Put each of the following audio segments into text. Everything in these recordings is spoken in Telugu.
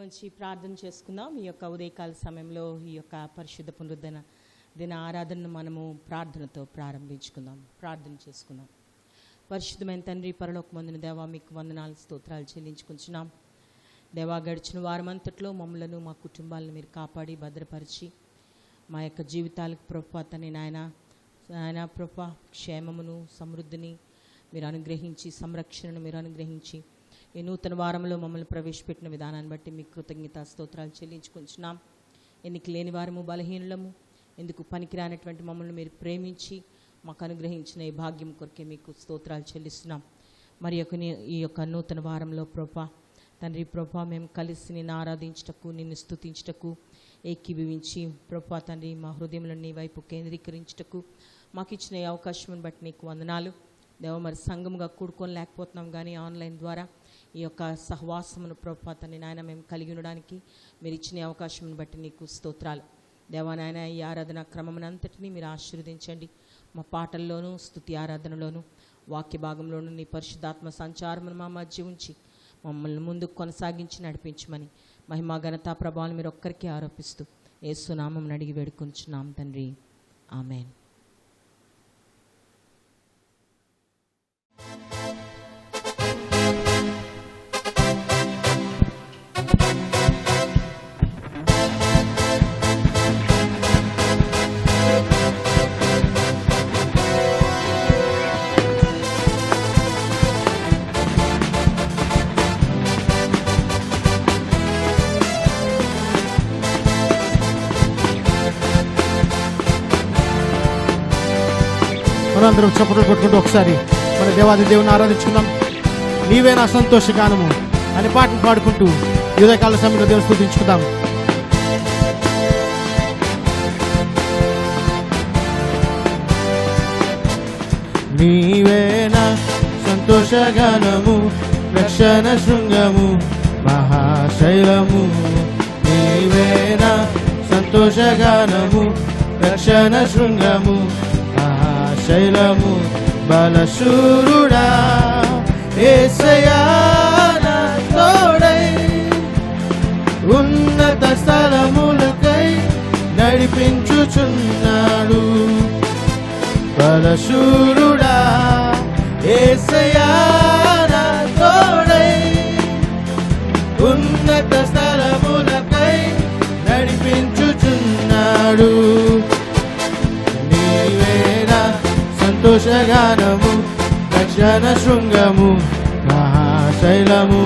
ఉంచి ప్రార్థన చేసుకుందాం. ఈ యొక్క ఉదయకాల సమయంలో ఈ యొక్క పరిశుద్ధ పునరుద్ధరణ దిన ఆరాధనను మనము ప్రార్థనతో ప్రారంభించుకుందాం. ప్రార్థన చేసుకుందాం. పరిశుద్ధమైన తండ్రి, పరలోకమందున దేవా, మీకు వందనాలు స్తోత్రాలు చెల్లించుకుంటున్నాం. దేవా, గడిచిన వారమంతట్లో మమ్మలను మా కుటుంబాలను మీరు కాపాడి భద్రపరిచి మా యొక్క జీవితాలకు ప్రభా తండ్రి నాయన ప్రభా క్షేమమును సమృద్ధిని మీరు అనుగ్రహించి సంరక్షణను మీరు అనుగ్రహించి ఈ నూతన వారంలో మమ్మల్ని ప్రవేశపెట్టిన విధానాన్ని బట్టి మీకు కృతజ్ఞతా స్తోత్రాలు చెల్లించుకుంటున్నాం. ఎన్నిక లేని వారము, బలహీనులము, ఎందుకు పనికిరానటువంటి మమ్మల్ని మీరు ప్రేమించి మాకు అనుగ్రహించిన ఈ భాగ్యం కొరకే మీకు స్తోత్రాలు చెల్లిస్తున్నాం. మరి ఈ యొక్క నూతన వారంలో ప్రభా తండ్రి ప్రభా మేము కలిసి నిన్ను ఆరాధించుటకు, నిన్ను స్తుతించుటకు, ఏకీభవించి ప్రభా తండ్రి మా హృదయంలో నీ వైపు కేంద్రీకరించుటకు మాకు ఇచ్చిన ఈ అవకాశం బట్టి నీకు వందనాలు దేవ. మరి సంఘముగా కూడుకొని లేకపోతున్నాం, కానీ ఆన్లైన్ ద్వారా ఈ యొక్క సహవాసమును ప్రభా తండ్రి నాయన మేము కలిగి ఉండడానికి మీరు ఇచ్చిన అవకాశం బట్టి నీకు స్తోత్రాలు దేవా. నాయన ఈ ఆరాధన క్రమమునంతటినీ మీరు ఆశీర్వదించండి. మా పాటల్లోనూ, స్తుతి ఆరాధనలోనూ, వాక్య భాగంలోనూ నీ పరిశుద్ధాత్మ సంచారమును మా మధ్య ఉంచి మమ్మల్ని ముందుకు కొనసాగించి నడిపించమని మహిమా ఘనతా ప్రభావాలు మీరు ఒక్కరికే ఆరోపిస్తూ యేసు నామమున అడిగి వేడుకొంచున్నాం తండ్రి, ఆమేన్. అందరం చప్పట్లు కొట్టుకుంటూ ఒకసారి మన దేవాది దేవుని ఆరాధించుకుందాం. నీవే నా సంతోషగానము అని పాటలు పాడుకుంటూ ఉదయకాల సమయంలో దేవుని స్తుతించుకుందాం. నీవే నా సంతోషగానము, రక్షణ శృంగము, మహాశైలము. నీవే నా సంతోషగానము, రక్షణ శృంగము, శైలము, బలశూరుడా యేసయ్యా నా తోడై, ఉన్నత స్థలములకై నడిపించుచున్నాడు. బలశూరుడా యేసయ్యా నా తోడై, ఉన్నత స్థలములకై నడిపించుచున్నాడు. సంతోషగానము, రక్షణ శృంగము, మహాశైలము.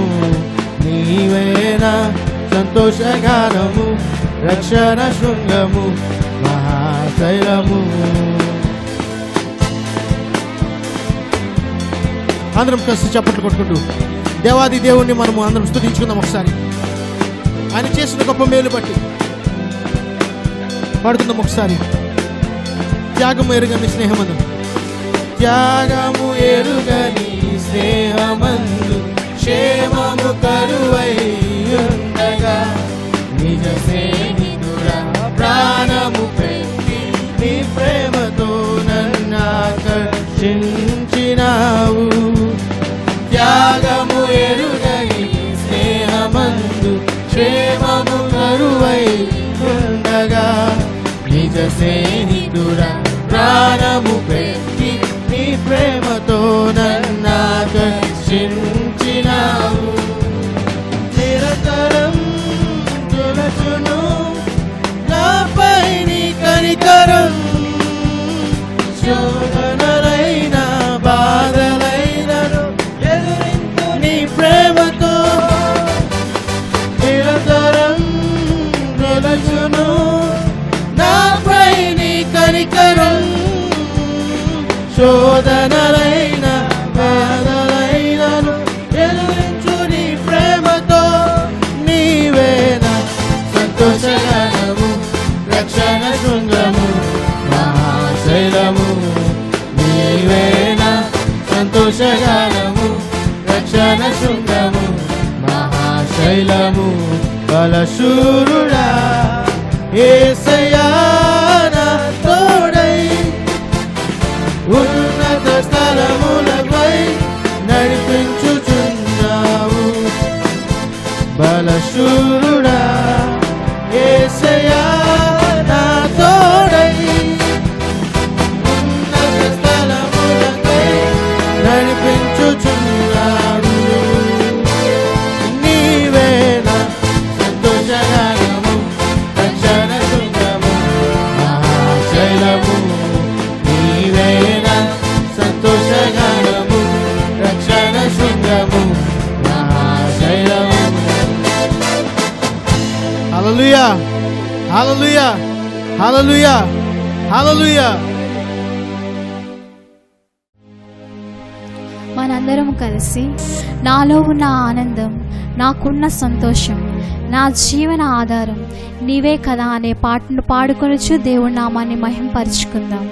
నీవేనా సంతోషగానము, రక్షణ శృంగము, మహాశైలము. అందరం కలిసి చప్పట్లు కొట్టుకుంటూ దేవాది దేవుణ్ణి మనము అందరం స్తుతించుకుందాం. ఒకసారి ఆయన చేసిన గొప్ప మేలు బట్టి పాడుకుందాం. ఒకసారి త్యాగము ఎరుగని స్నేహమందు, త్యాగము ఎరుగని స్నేహమందు క్షేమము కరువై ఉండగా, నిజ స్నేహితుడా ప్రాణము పెట్టి నీ ప్రేమతో నన్ను ఆకర్షించినావు. త్యాగము ఎరుగని స్నేహమందు క్షేమము కరువై ఉండగా, నిజ స్నేహితుడా ప్రాణము పెట్టి నీ ప్రేమతో నన్ను ఆకర్షించినావు. నిరంతరం తులచును నాపై నీ కనికరం, శోధనలైన బాధలైనను ఎదురించు నీ ప్రేమతో. నిరంతరం తులచును నాపై నీ కనికరం, శోధనలైన బాధలైనను ఎదురించు నీ ప్రేమతో. నీవేనా సంతోషగానము, రక్షణ శృంగము, మహాశైలము. నీవేనా సంతోషగానము, రక్షణ శృంగము, మహాశైలము. బలశూరుడా యేసయ్యా నా తోడై, ఉన్నత స్థలములపై నడిపించుచున్నావు. బలశూరుడా యేసయ్యా నా తోడై ఉన్నత స్థలములకై నడిపించుచున్నాడు. నీవే నా సంతోషగానము రక్షణ శృంగము మహాశైలము. నీవే నా సంతోషగానము రక్షణ శృంగము మహాశైలము. హల్లెలూయా హల్లెలూయా హల్లెలూయా హల్లెలూయా. మనందరం కలిసి నాలో ఉన్న ఆనందం, నాకున్న సంతోషం, నా జీవన ఆధారం నీవే కదా అనే పాటను పాడుకొనొచ్చు దేవుడి నామాన్ని మహింపరుచుకుందాం.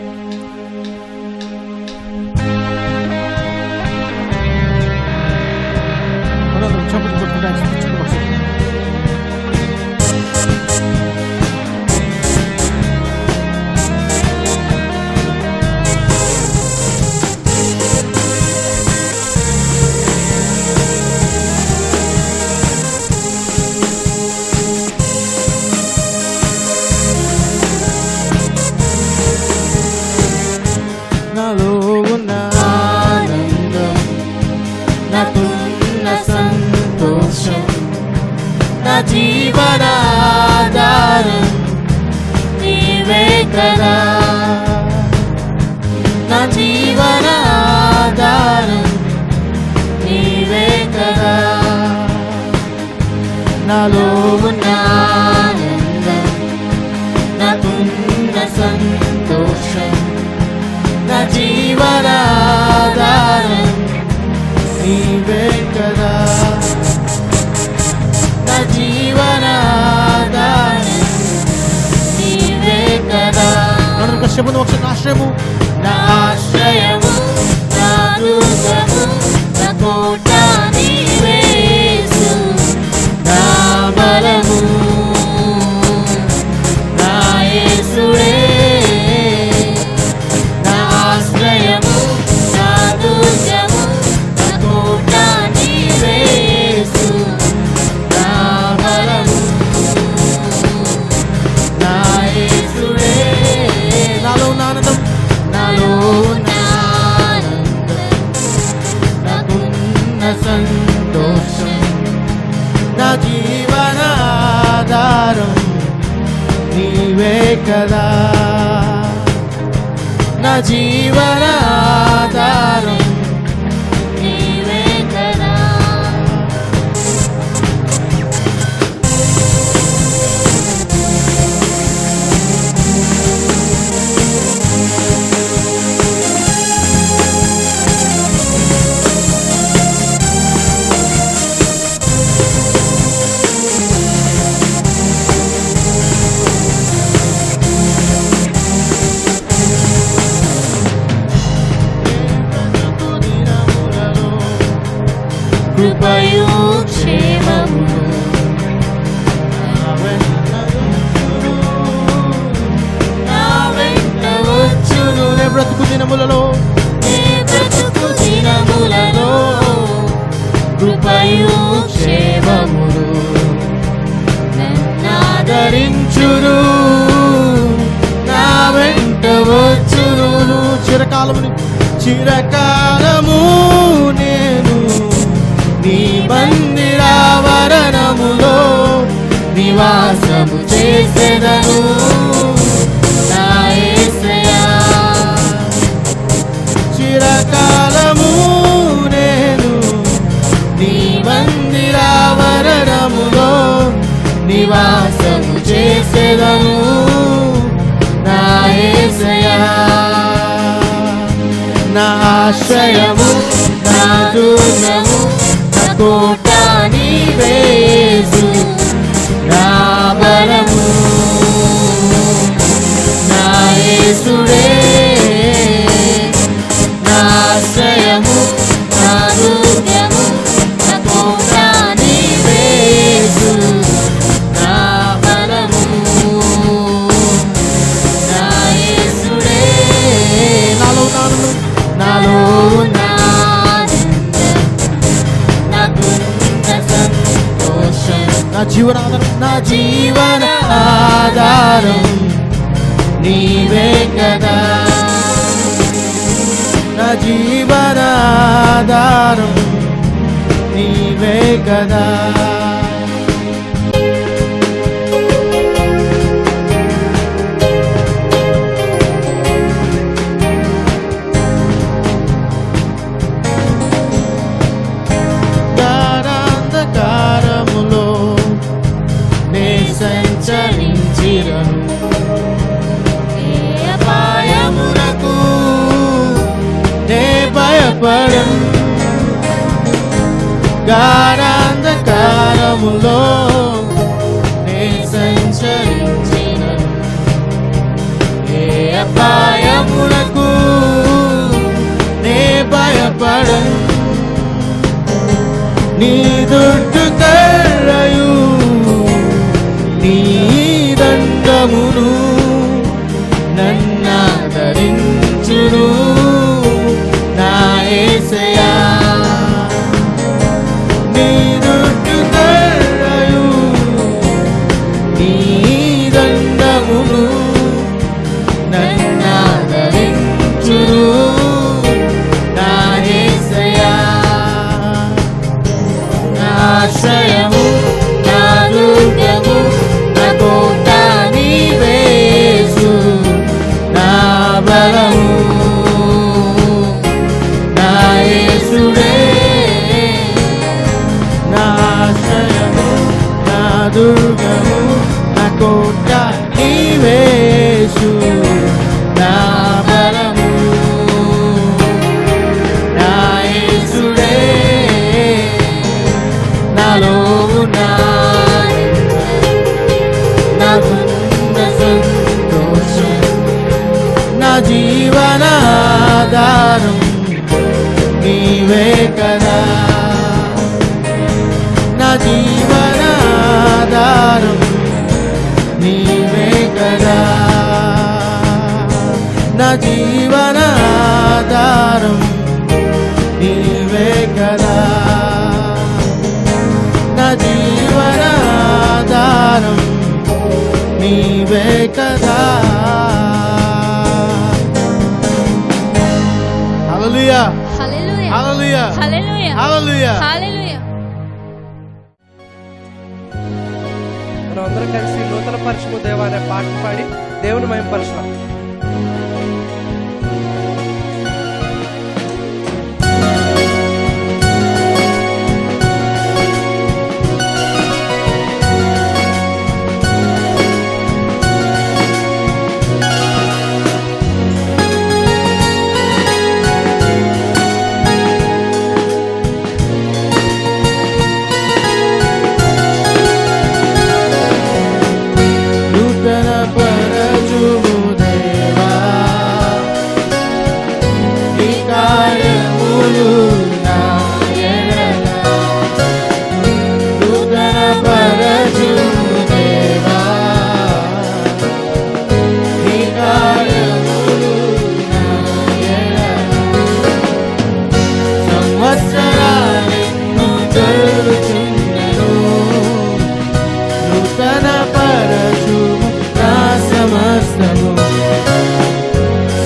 నాలో ఉన్న ఆనందం, నాకున్న సంతోషం, నా జీవనాధారం నీవే కదా. నా జీవనాధారం నీవే కదా. నాలో ఉన్న ఆనందం, నాకున్న సంతోషం, నా జీవనాధారం నీవే కదా. నా జీవనాధారం నీవే కదా. మన శబ్దం ఒకసారి ఆశ్రయము, నా ఆశ్రయము, నా దుర్గము, నా కోట నీవే యేసు. నా బలము నా యేసుడే. సంతోషం, నా జీవనాధారం నీవే కదా. నా జీవనాధారం నీవే కదా. కృపయు క్షేమమును నా వెంట వచ్చును. నే బ్రతుకు దినములలో, నే బ్రతుకు దినములలో కృపయు క్షేమమును నన్నాదరించును. నా వెంట వచ్చును. చిరకాలము చిరకాలము నేను నీ మందిరావరణములో నివాసము చేసెదను. నా యేసయ్యా చిరకాలము నేను నీ మందిరావరణములో నివాసము చేసెదను. నా యేసయ్యా నా ఆశ్రయము, నా దుర్గము, నా కోట నీవే యేసు. నా బలము నా యేసుడే. నా ఆశ్రయము, నా దుర్గము, నా కోట నీవే యేసు. నా బలము నా యేసుడే. నాలో నాకున్న నా జీవన ఆధారం నీవే కదా, నా జీవన ఆధారం నీవే కదా. గాఢాంధకారములో నే సంచరించిరను, ఏ అపాయమునకు నే భయపడను. గాఢాంధకారములో నే సంచరించిరను, ఏ అపాయమునకు నే భయపడను. నీ దుడ్డు కర్రయు నీ దండమును నన్నాదరించును నా యేసయ్యా. నీ దుడ్డు కర్రయు నీ దండమును నన్నాదరించును నా యేసయ్యా. ఆశ్రయము నా దుర్గము నా కోట నీవే యేసు, నా బలము నా యేసుడే. నా ఆశ్రయము నా దుర్గము నా కోట నీవే యేసు, నా బలము నా యేసుడే. నాలో నాకున్న సంతోషం, నా జీవన ఆధారం నీవే కదా, నా జీవన ఆధారం నీవే కదా, నా జీవన ఆధారం నీవే కదా, నా జీవన ఆధారం నీవే కదా. హల్లెలూయా హల్లెలూయా హల్లెలూయా హల్లెలూయా హల్లెలూయా. హల్లెలూయా. మనం అందరం కలిసి నూతన పరిశుద్ధ దేవా అనే పాట పాడి దేవుని మహిమపరచుదాం. నూతన పరచుము దేవా, నీ కార్యములు నా ఎడల. నూతన పరచుము దేవా, నీ కార్యములు నా ఎడల. సంవత్సరాలెన్నో జరుగుచుండెను, నూతన పరచుము నా సమస్తము.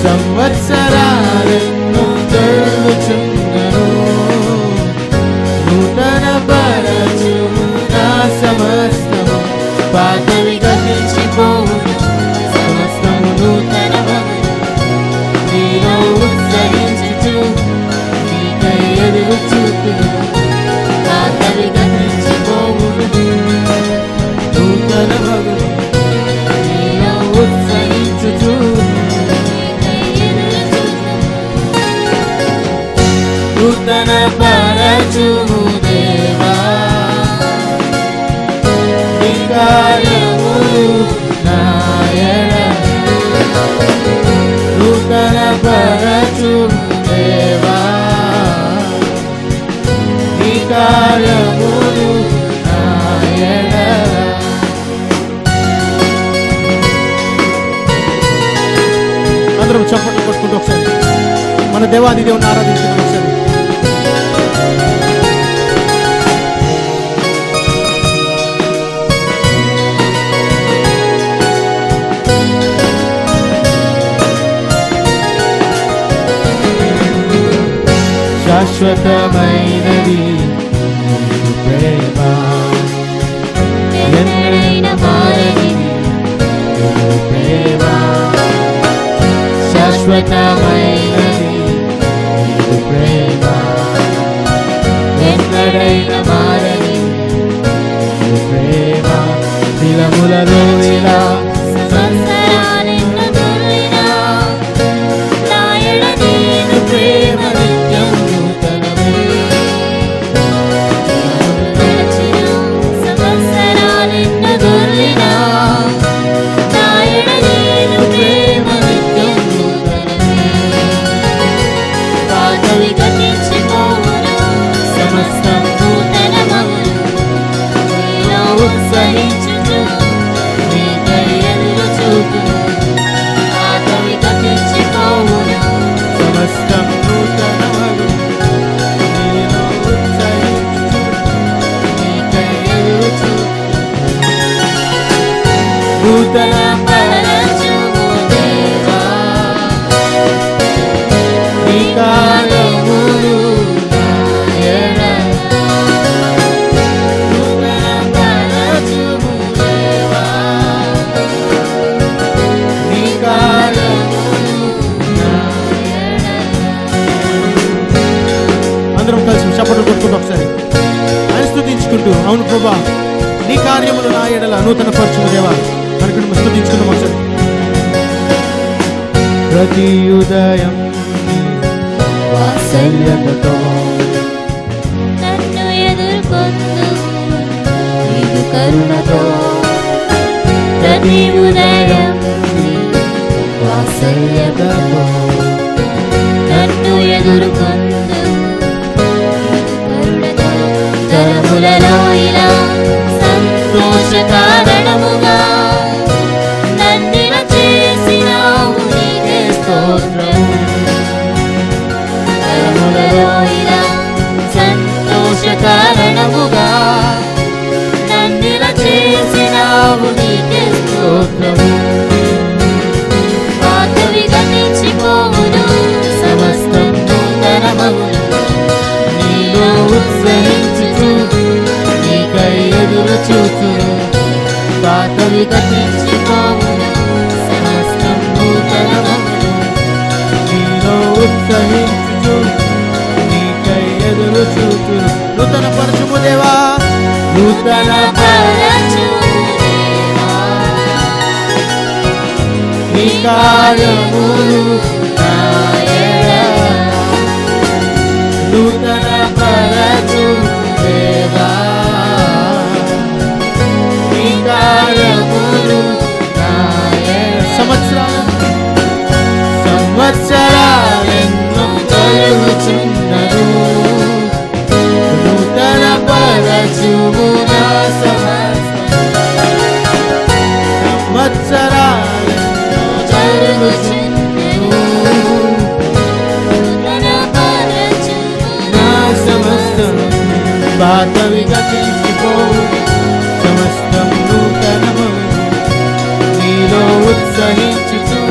సంవత్సరాలెన్నో జరుగుచుండెను, నూతన పరచుము నా సమస్తము. పాతవి గతించిపోవును, సమస్తము నూతనమగును. నీలో ఉత్సహించుచు నీకై ఎదురు చూపును. పాతవి గతించిపోవును, నూతనమగును. నీలో ఉత్సహించుచు నూతన పరచుము దేవా, నీ కార్యములు నా ఎడల. నూతన పరచుము దేవా, నీ కార్యములు నా ఎడల. అందరం చప్పట్లు కొట్టుకుంటూ ఒకసారి మన దేవాది దేవుని ఆరాధించుకుంటూ ఒకసారి. శాశ్వతమైనది నీ ప్రేమ, ఎన్నడైనా మారనిది నీ ప్రేమ, శాశ్వతమైనది నీ ప్రేమ, ఎన్నడైనా మారనిది నీ ప్రేమ. దినములలో ఇలా సంవత్సరాలెన్నో దొర్లినా నా ఎడ నీదు ప్రేమ నిత్యం నూతనమే. తలచిన సంవత్సరాలెన్నో దొర్లినా నా ఎడ నీదు ప్రేమ నిత్యం నూతనమే. పాతవి గతించిపోవును, సమస్తం నూతనమగును. నీలో ఉత్సహించుచు నీకై ఎదురు చూపును. పాతవి గతించిపోవును, సమస్తం నూతనమగు, నీలో ఉత్సహించుచు నీకై ఎదురు చూపును. నూతన పరచుము దేవా, నీ కార్యములు నా ఎడ నూతన పరచుము దేవా, నీ కార్యములు నా ఎడ. అందరం కలిసి చప్పట్లు కొట్టుకుంటూ ఒకసారి ఆయన స్తుతించుకుంటూ, అవును ప్రభా నీ కార్యములు నా ఎడల నూతన పరచుము దేవా మనకు స్తుతించుకుందాం ఒకసారి. ప్రతి ఉదయం నీ వాత్సల్యతతో నన్ను ఎదుర్కొందు నీదు కరుణతో. ప్రతి ఉదయం నీ వాత్సల్యతతో నన్ను ఎదుర్కొందు నీదు కరుణతో. తరములలో ఇలా సంతోష కారణముగా నన్నిల చేసినావు, నీకే స్తోత్రము. తరములలో ఇలా సంతోష కారణముగా నన్నిల చేసినావు, నీకే స్తోత్రము. పాతవి గతించిపోవును, సమస్తం నూతనమగును. నీలో ఉత్సహించుచు నీకై ఎదురు చూచును. పాతవి గతించిపోవును, సమస్తం నూతనమగును. నీలో ఉత్సహించుచు నీకై ఎదురు చూచును. నూతన పరచుము దేవా, నూతన పరచుము దేవా, నీ కార్యములు నా ఎడ నూతన పరచుము దేవా, నీ కార్యములు నా ఎడ. సంవత్సరాలెన్నో కలుగుచున్నను, నూతన పరచుము నా సంవత్సరాలెన్నో జరుగుచున్నను, నూతన పరచుము నా సమస్తం పాతవి గతించిపోవు, సమస్తం నూతనమగును. నీలో ఉత్సహించుచు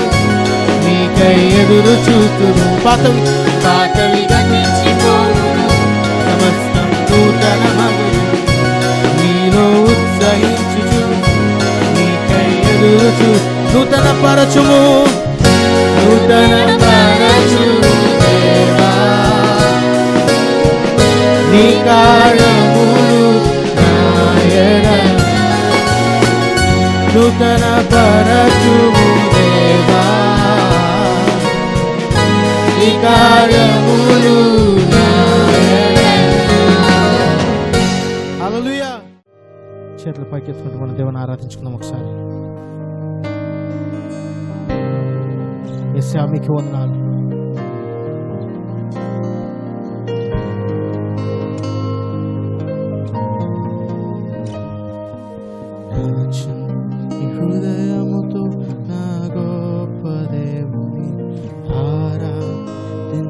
నీకై ఎదురు చూతును. పాతవి గతించిపోవును, సమస్తం నూతనమగును. నీలో ఉత్సహించుచు నీకై ఎదురు చూ. నూతన పరచుము, నూతన పరచుము దేవా, నీ కార్యములు నా ఎడ నూతన పరచుము దేవా, నీ కార్యములు నా ఎడ. హల్లెలూయా. చేతులు పైకెత్తుకుంటూ మన దేవుని ఆరాధించుకుందాం ఒకసారి. యేసయ్యా మీకు వందనాలు. ఈ హృదయముతో నా గొప్ప దేవుని ఆరాధించెదను.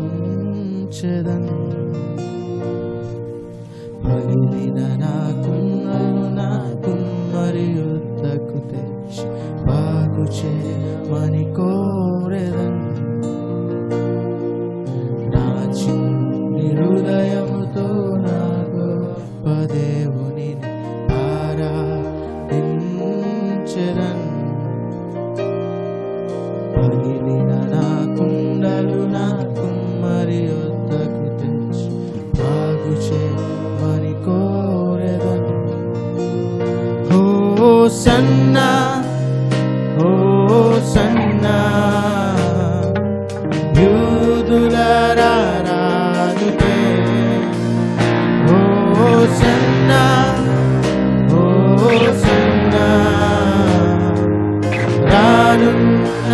పగిలిన నాకున్నను నాకు మరి యుద్ధకు తెచ్చి బాగు చేయమని కోరెదను. నా చిన్ని హృదయ సన్నా ఓ సన్నా యూదుల రాజుకే ఓ సన్నా ఓ సన్నా రానున్న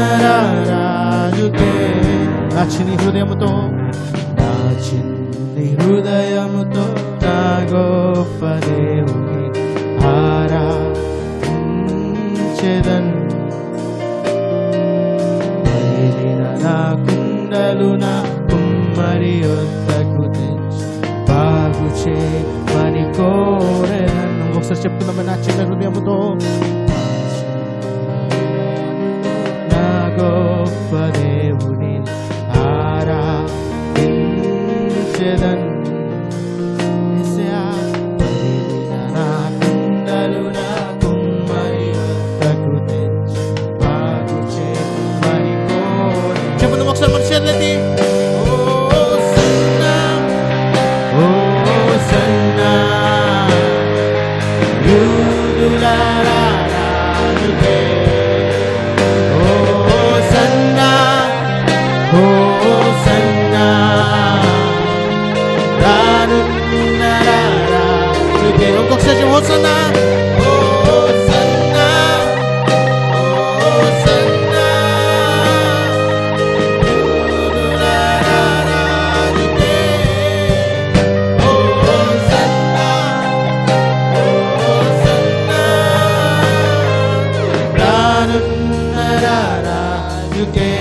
రాజుకే నా చిన్ని హృదయముతో నా చిన్ని హృదయముతో నా గొప్ప దేవుని ఆరాధించెదన్ పగిలిన నా కుండలు నా కుమ్మరి వద్దకు తెచ్చి బాగు చేయమని కోరెదన్. ఒకసారి చెప్తున్నాం నా చిన్న హృదయముతో నా గొప్ప దేవుని ఆరాధించెదన్. నా కుండలు నా కుమ్మరి వద్దకు తెచ్చి బాగు చేయమని కోరెదన్. చెప్తున్నాం ఒకసారి మన చేతులెత్తి ఓ సన్నా ఓ సన్నా యూదుల రాజుకే ఓ సన్నా ఓ సన్నా రానున్న రాజుకే. ఒక్కొక్కసారి ఓ సన్నా ఓ సన్నా ఓ సన్నా యూదుల రాజుకే ఓ సన్నా ఓ సన్నా రానున్న రాజుకే.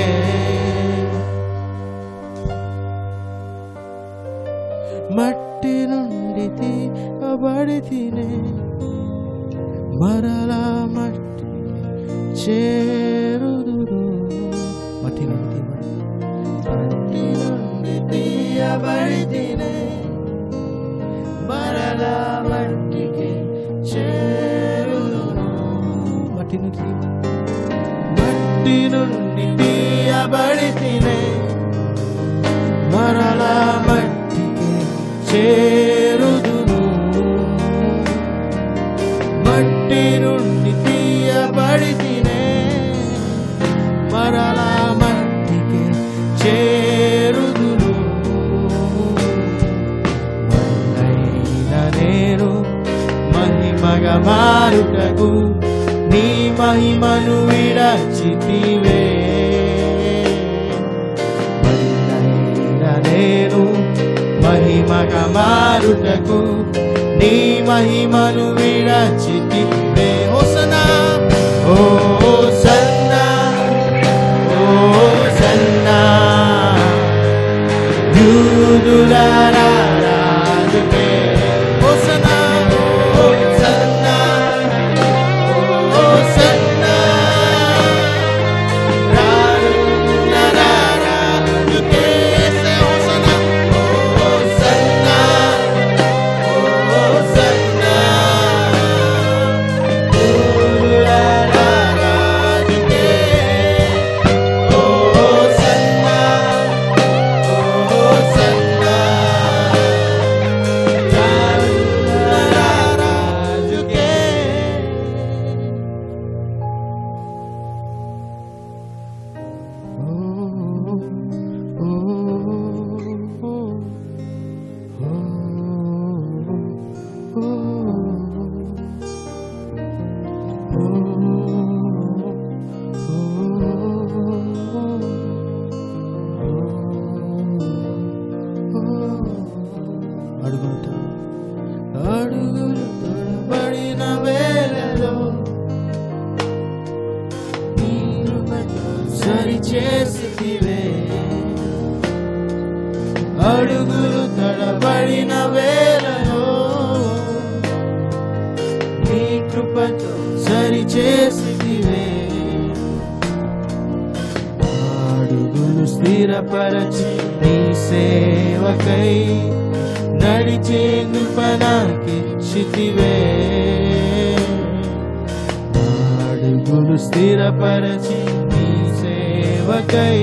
మట్టి నుండి తీయబడి తినే మరలా మట్టి చేరుదురు. మట్టి నుండి తీయబడి తినే మరలా మట్టికి చేరుదురు. మట్టి నుండి తీయబడి తినే మరలా మట్టికి చేరుదును. మట్టి నుండి తీయబడి తినే మరలా మట్టికి చేరుదును. మన్నైన నేను మహిమగా మారుటకు నీ మహిమను విడచితివే. మన్నైన నేను మహిమగా మారుటకు నీ మహిమను విడచితివే. ఓ సన్నా ఓ సన్నా ఓ సన్నా యూదుల రాజుకే ఓ సన్నా ఓ సన్నా ఓ సన్నా రానున్న రాజుకే ఓ సన్నా ఓ సన్నా ఓ సన్నా యూదుల రాజుకే ఓ సన్నా ఓ సన్నా రానున్న రాజుకే. అడుగులు తొడబడిన వేళలో నీరు సరిచేసితివే. అడుగులు తడబడిన వేళలో నీ కృపతో సరిచేసితివే. అడుగులు స్థిరపరచి నీ సేవకై నడిచేందుకు నాకిచ్చితివే. అడుగులు స్థిరపరచి నీ సేవకై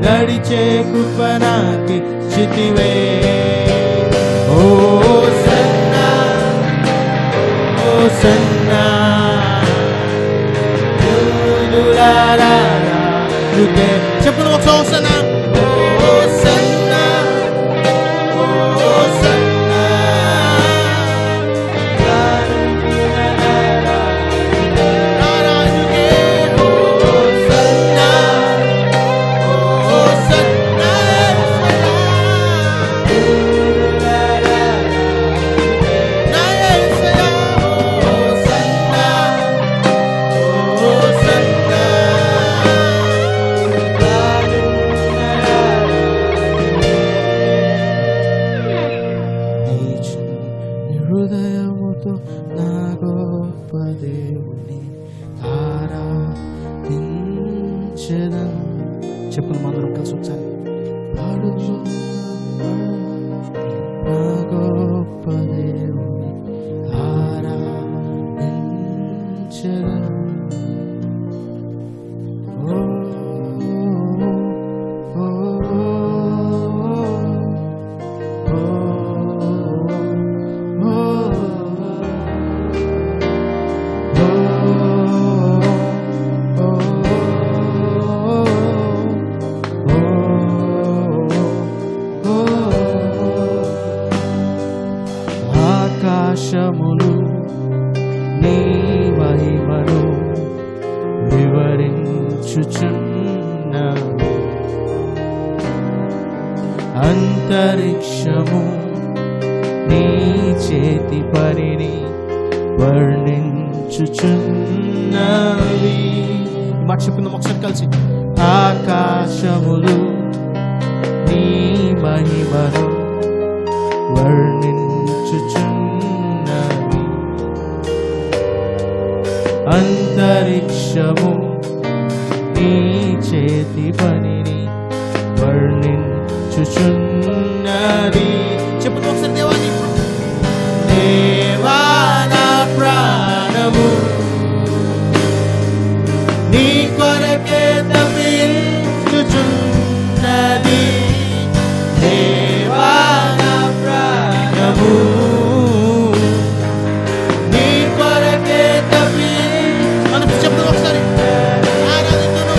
నడిచే కృప నాకిచ్చితివే. ఓ సన్నా ఓ సన్నా చెప్పండి ఒక హోసన్నా. హృదయముతో నా గొప్ప దేవుని ఆరాధించెదను. చెప్పండి అందరం కలిసి వచ్చారు. నా గొప్ప దేవుని ఆరాధించెదను. ఆకాశములు నీ మహిమను వివరించుచున్నవి, అంతరిక్షము నీ చేతి పనిని వర్ణించుచున్నవి. మాట చెప్పిందాం ఒకసారి కలిసి. ఆకాశములు నీ మహిమను వర్ణించుచున్నవి, అంతరిక్షము నీ చేతి పనిని వర్ణించుచున్నది. చెప్పండి ఒకసారి. దేవాని దేవా నా ప్రాణము నీ కొరకే తప్పించుచున్నది. దేవా నా ప్రాణము నీ కొరకే మనకు చెప్పండి ఒకసారి. ఆరాధించును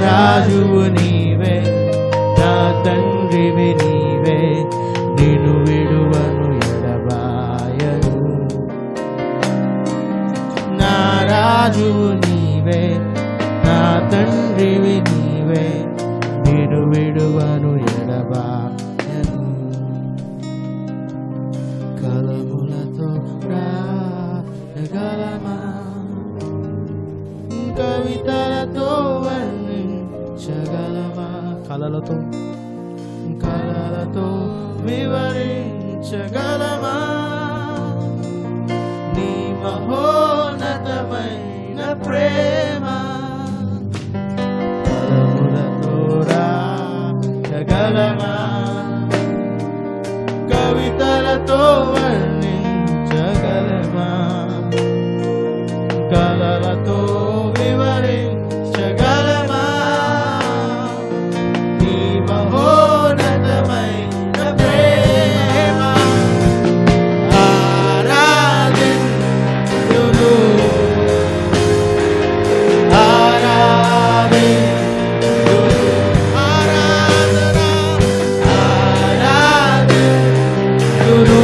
రాజువు నీవే, నా తండ్రివి నీవే, నిన్ను విడువను ఎడబాయను. నా రాజువు నీవే, నా తండ్రివి నీవే, నిన్ను విడువను ఎడబాయను. కలములతో రాగలమా, కవితలతో వర్ణించగలమా, కలలతో వివరించగలమా నీ మహోన్నతమైన ప్రేమ. కలములతో రాగలమా, కవితలతో వర్ణించగలమా, కలలతో వివరించగలమా నీ మహోన్నతమైన ప్రేమ. ఆరాధించును ఆరాధించును ఆరాధన ఆరాధించును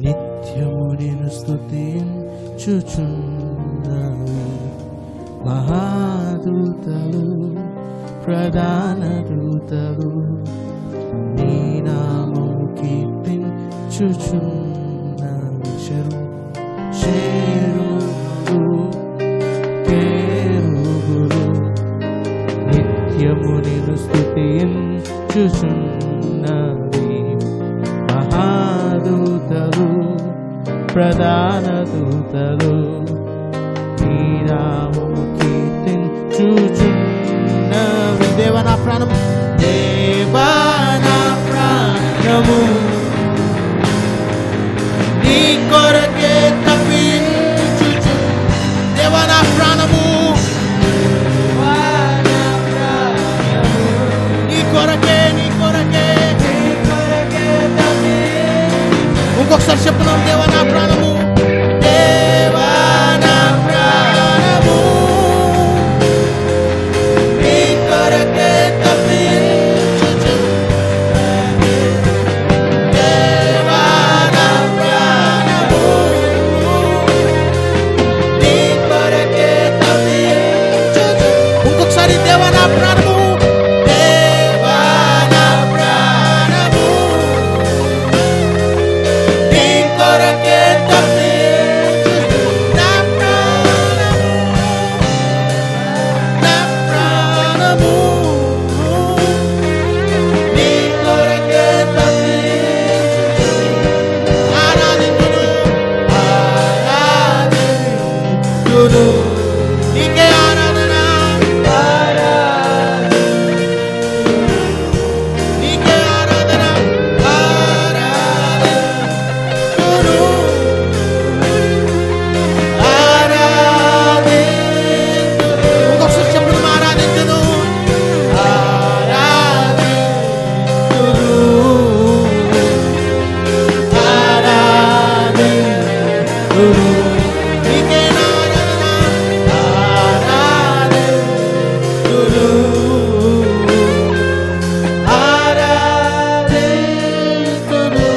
నిత్యము నిన్ను స్తుతించుచున్నవి, మహాదూతలు ప్రధాన దూతలు నీ నామము కీర్తించుచున్న చేరులు కేరులు నిత్యము నిన్ను స్తుతించుచున్నవి మహాదూతలు ప్రధాన దూతలు నీ నామము కీర్తించుచున్నవి. దేవా నా ప్రాణము, దేవా నా ప్రాణము నీ కొరకే తప్పించుచు. దేవా నా ప్రాణము నీ కొరకే ఇంకొకసారి చెప్తున్నాం. దేవా నా ప్రాణము, దేవా నా ప్రాణము నీ కొరకే తప్పించుచు. దేవా నా ప్రాణము నీ కొరకే తప్పించుచు. ఇంకొకసారి దేవా నా ప్రాణము, దేవా నా ప్రాణము నీ కొరకే తప్పించుచు. నా ప్రాణము నీ కొరకే తప్పించుచు. ఆరాధించును నీకే ఆరాధన, నీకే ఆరాధన, ఆరాధించును, ఆరాధించును. ఇంకొకసారి చెప్పుదాం. ఆరాధించును, ఆరాధించును, ఆరాధించును. నీకే ఆరాధన, ఆరాధించును, ఆరాధించును.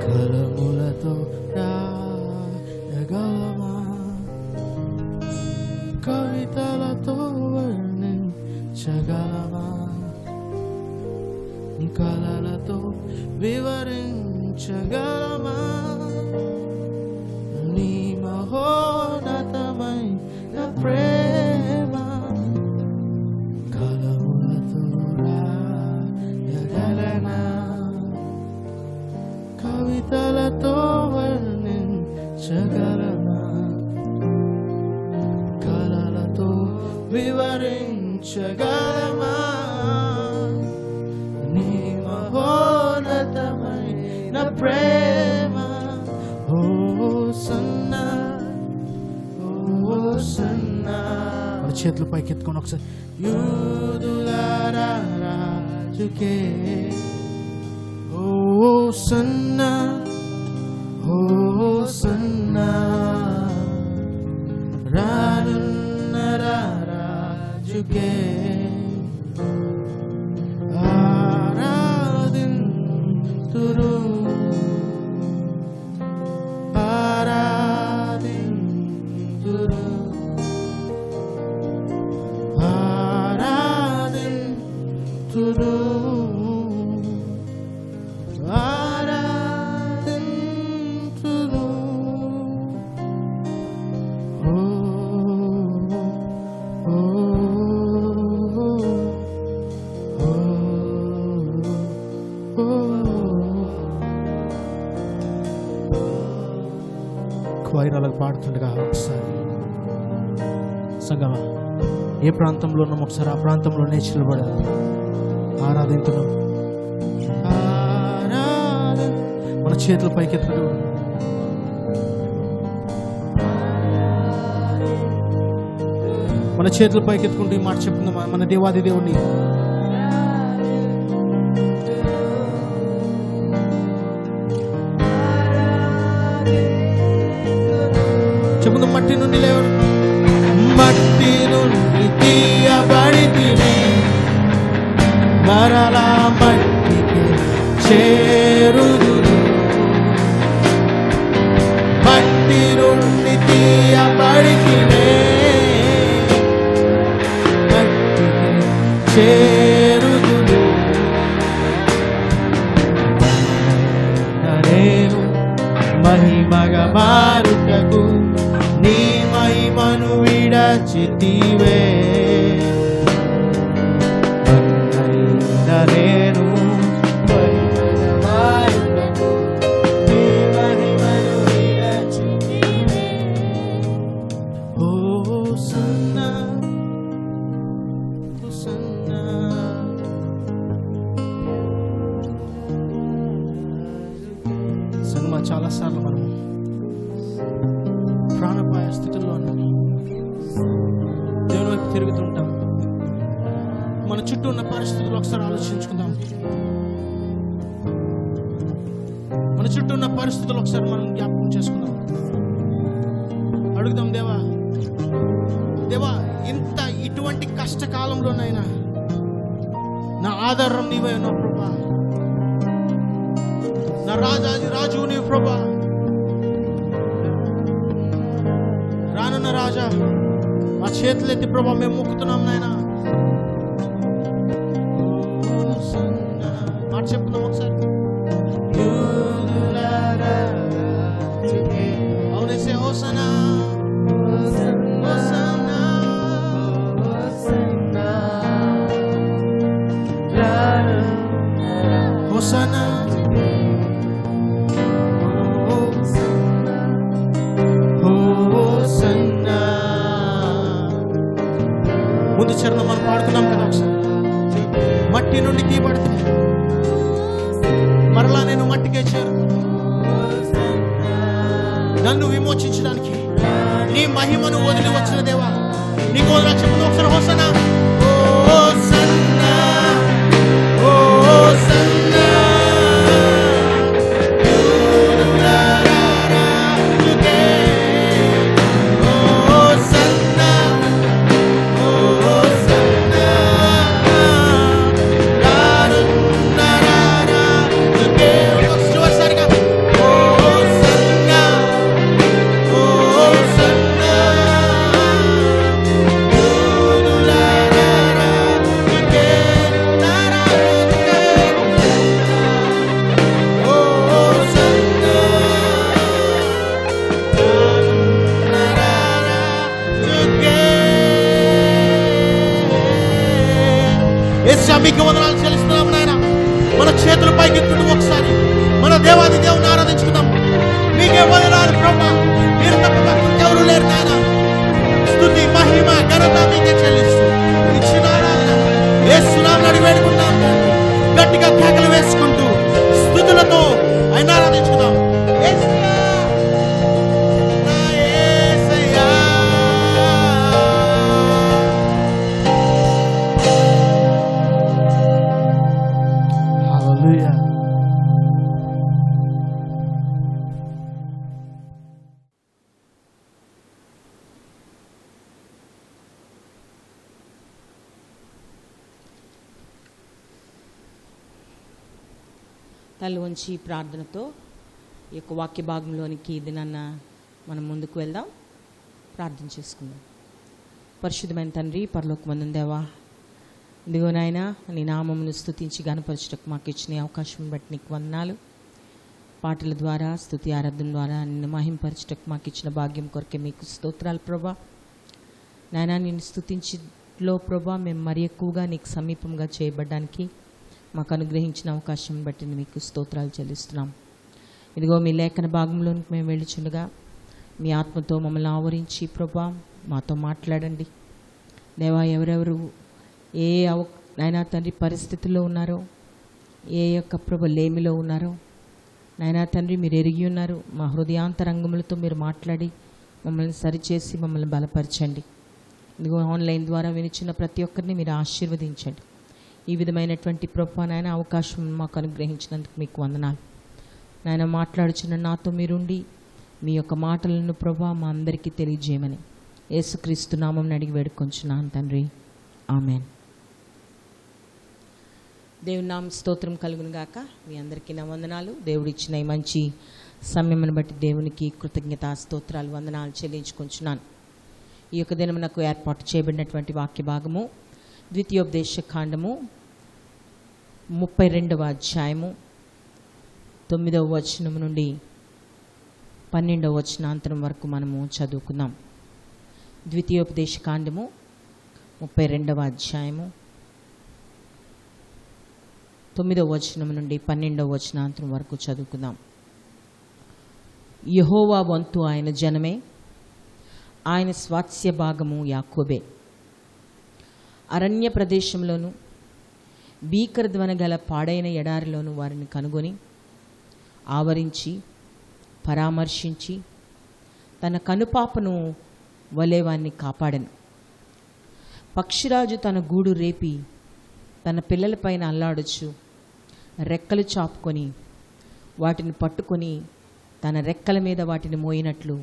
కలములతో రాయగలమా, కవితలతో వర్ణించగలమా, కలలతో వివరించగలమా నీ మహోన్నతమైన ప్రేమ. కలములతో రాయగలనా, కవితలతో వర్ణించగలనా, కలలతో వివరించగలమా నీ మహోన్నతమైన ప్రేమ. Hosanna, hosanna. మన చేతులు పైకి ఎత్తుకొని ఒకసారి. యూదుల రాజుకే హోసన్నా, హోసన్నా. రానున్న రాజుకే ఆరాధింతురు, ఆరాధింతురు, ఆరాధింతురు, ఆరాధింతురు. ఓ ఓ క్వైరాలకు పాడుతుండగా ఒకసారి సంగమా ఏ ప్రాంతంలో ఉన్నాం ఒకసారి ఆ ప్రాంతంలో నిలబడి ఆరాధించుదాం. మన చేతులు పైకెత్తు. మన చేతులు పైకెత్తుకుంటూ ఈ మాట చెప్పుకుందాం. మన దేవాది దేవుణ్ణి చెప్పుకుందాం. మట్టి నుండి లేవు, మట్టి నుండి తీయబడితిని, మరలా మట్టికి చేరుదును. మట్టి నుండి తీయబడితిని, మహిమను విడచితివే నేను నీ మహిమను విడచితివే. Hosanna, hosanna. సినిమా చాలాసార్లు మనం ప్రాణపాయ స్థితిలో దేవుని వైపు తిరుగుతుంటాం. మన చుట్టూ ఉన్న పరిస్థితులు ఒకసారి ఆలోచించుకుందాం. మన చుట్టూ ఉన్న పరిస్థితులు ఒకసారి మనం జ్ఞాపకం చేసుకుందాం. అడుగుదాం, దేవా దేవా ఇంత ఇటువంటి కష్టకాలంలోనైనా నా ఆధారం నీవే ఉన్నావు ప్రభా. నా రాజాది రాజు నీవు ప్రభా. రానున్న రాజా మా చేతులెత్తి ప్రభా మేము మొక్కుతున్నాం నాయనా. మాట చెప్పుకుందాం ఒకసారి. అవునేసే హోసనా, హోసనా, హోసనా, హోసనా. ముందు చరణం మనం పాడుకున్నాం కదా ఒకసారి. మట్టి నుండి తీయబడితే మరలా నేను మట్టికే చేరు. నన్ను విమోచించడానికి నీ మహిమను వదిలి వచ్చిన దేవా నీకు వదలా. చెప్పండి ఒకసారి. Hosanna, hosanna, hosanna. మీకు వందనాలు చెల్లిస్తున్నాం నాయన. మన చేతుల పైకి ఎత్తుకుంటూ ఒకసారి మన దేవాది దేవుని ఆరాధించుకుందాం. మీకే వందనాలు ప్రభా. మీరు తప్ప ఎవరు లేరు నాయన. స్తుతి మహిమ ఘనత మీకే చెల్లిస్తూ ఇచ్చిన ఆరాధన యేసు నామమున అడిగి వేడుకుంటున్నాం. గట్టిగా కేకలు వేసుకుంటూ స్తుతులతో ఆయన ఆరాధించుకుందాం. యేసయ్యా, నా యేసయ్యా. హల్లెలూయా. తల్లి వంచి ప్రార్థనతో ఈ యొక్క వాక్య భాగంలోనికి దినాన్న మనం ముందుకు వెళ్దాం. ప్రార్థన చేసుకుందాం. పరిశుద్ధమైన తండ్రి, పరలోకమందున్న దేవా, ఇదిగో నాయనా నీ నామమును స్తుతించి గణపరచుటకు మాకు ఇచ్చిన అవకాశం బట్టి నీకు వందనాలు. పాటల ద్వారా స్తుతి ఆరాధన ద్వారా నిన్ను మహింపరచుటకు మాకు ఇచ్చిన భాగ్యం కొరకే మీకు స్తోత్రాలు ప్రభా. నాయనా నిన్ను స్తుతించిలో ప్రభా మేము మరి ఎక్కువగా నీకు సమీపంగా చేయబడ్డానికి మాకు అనుగ్రహించిన అవకాశం బట్టి మీకు స్తోత్రాలు చెల్లిస్తున్నాం. ఇదిగో మీ లేఖన భాగంలోనికి మేము వెళ్ళిచుండగా మీ ఆత్మతో మమ్మల్ని ఆవరించి ప్రభా మాతో మాట్లాడండి దేవా. ఎవరెవరు ఏ నాయనా తండ్రి పరిస్థితుల్లో ఉన్నారో, ఏ యొక్క ప్రభ లేమిలో ఉన్నారో నాయనా తండ్రి మీరు ఎరిగి ఉన్నారు. మా హృదయాంతరంగములతో మీరు మాట్లాడి మమ్మల్ని సరిచేసి మమ్మల్ని బలపరచండి. ఇదిగో ఆన్లైన్ ద్వారా వినిచిన ప్రతి ఒక్కరిని మీరు ఆశీర్వదించండి. ఈ విధమైనటువంటి ప్రభా నాయన అవకాశం మాకు అనుగ్రహించినందుకు మీకు వందనాలు నాయన. మాట్లాడుచున్న నాతో మీరుండి మీ యొక్క మాటలను ప్రభా మా అందరికీ తెలియజేయమని యేసుక్రీస్తు నామమున అడిగి వేడుకొంచున్నాను తండ్రి, ఆమేన్. దేవుని నామ స్తోత్రం కలుగును గాక. మీ అందరికీ నా వందనాలు. దేవుడు ఇచ్చిన ఈ మంచి సమయమును బట్టి దేవునికి కృతజ్ఞత స్తోత్రాలు వందనాలు చెల్లించుకుంటున్నాను. ఈ యొక్క దినమునకు ఏర్పాటు చేయబడినటువంటి వాక్య భాగము ద్వితీయోపదేశ కాండము 32వ అధ్యాయము 9వ వచనం నుండి 12వ వచనాంతరం వరకు మనము చదువుకుందాం. ద్వితీయోపదేశ కాండము 32వ అధ్యాయము 9వ వచనం నుండి 12వ వచనాంతం వరకు చదువుకుందాం. యెహోవా వంతు ఆయన జనమే, ఆయన స్వాస్య భాగము యాకోబే. అరణ్య ప్రదేశంలోను భీకర ధ్వని గల పాడైన ఎడారిలోను వారిని కనుగొని ఆవరించి పరామర్శించి తన కనుపాపను వలె వారిని కాపాడెను. పక్షిరాజు తన గూడు రేపి తన పిల్లలపైన అల్లాడొచ్చు రెక్కలు చాపుకొని వాటిని పట్టుకొని తన రెక్కల మీద వాటిని మోయినట్లు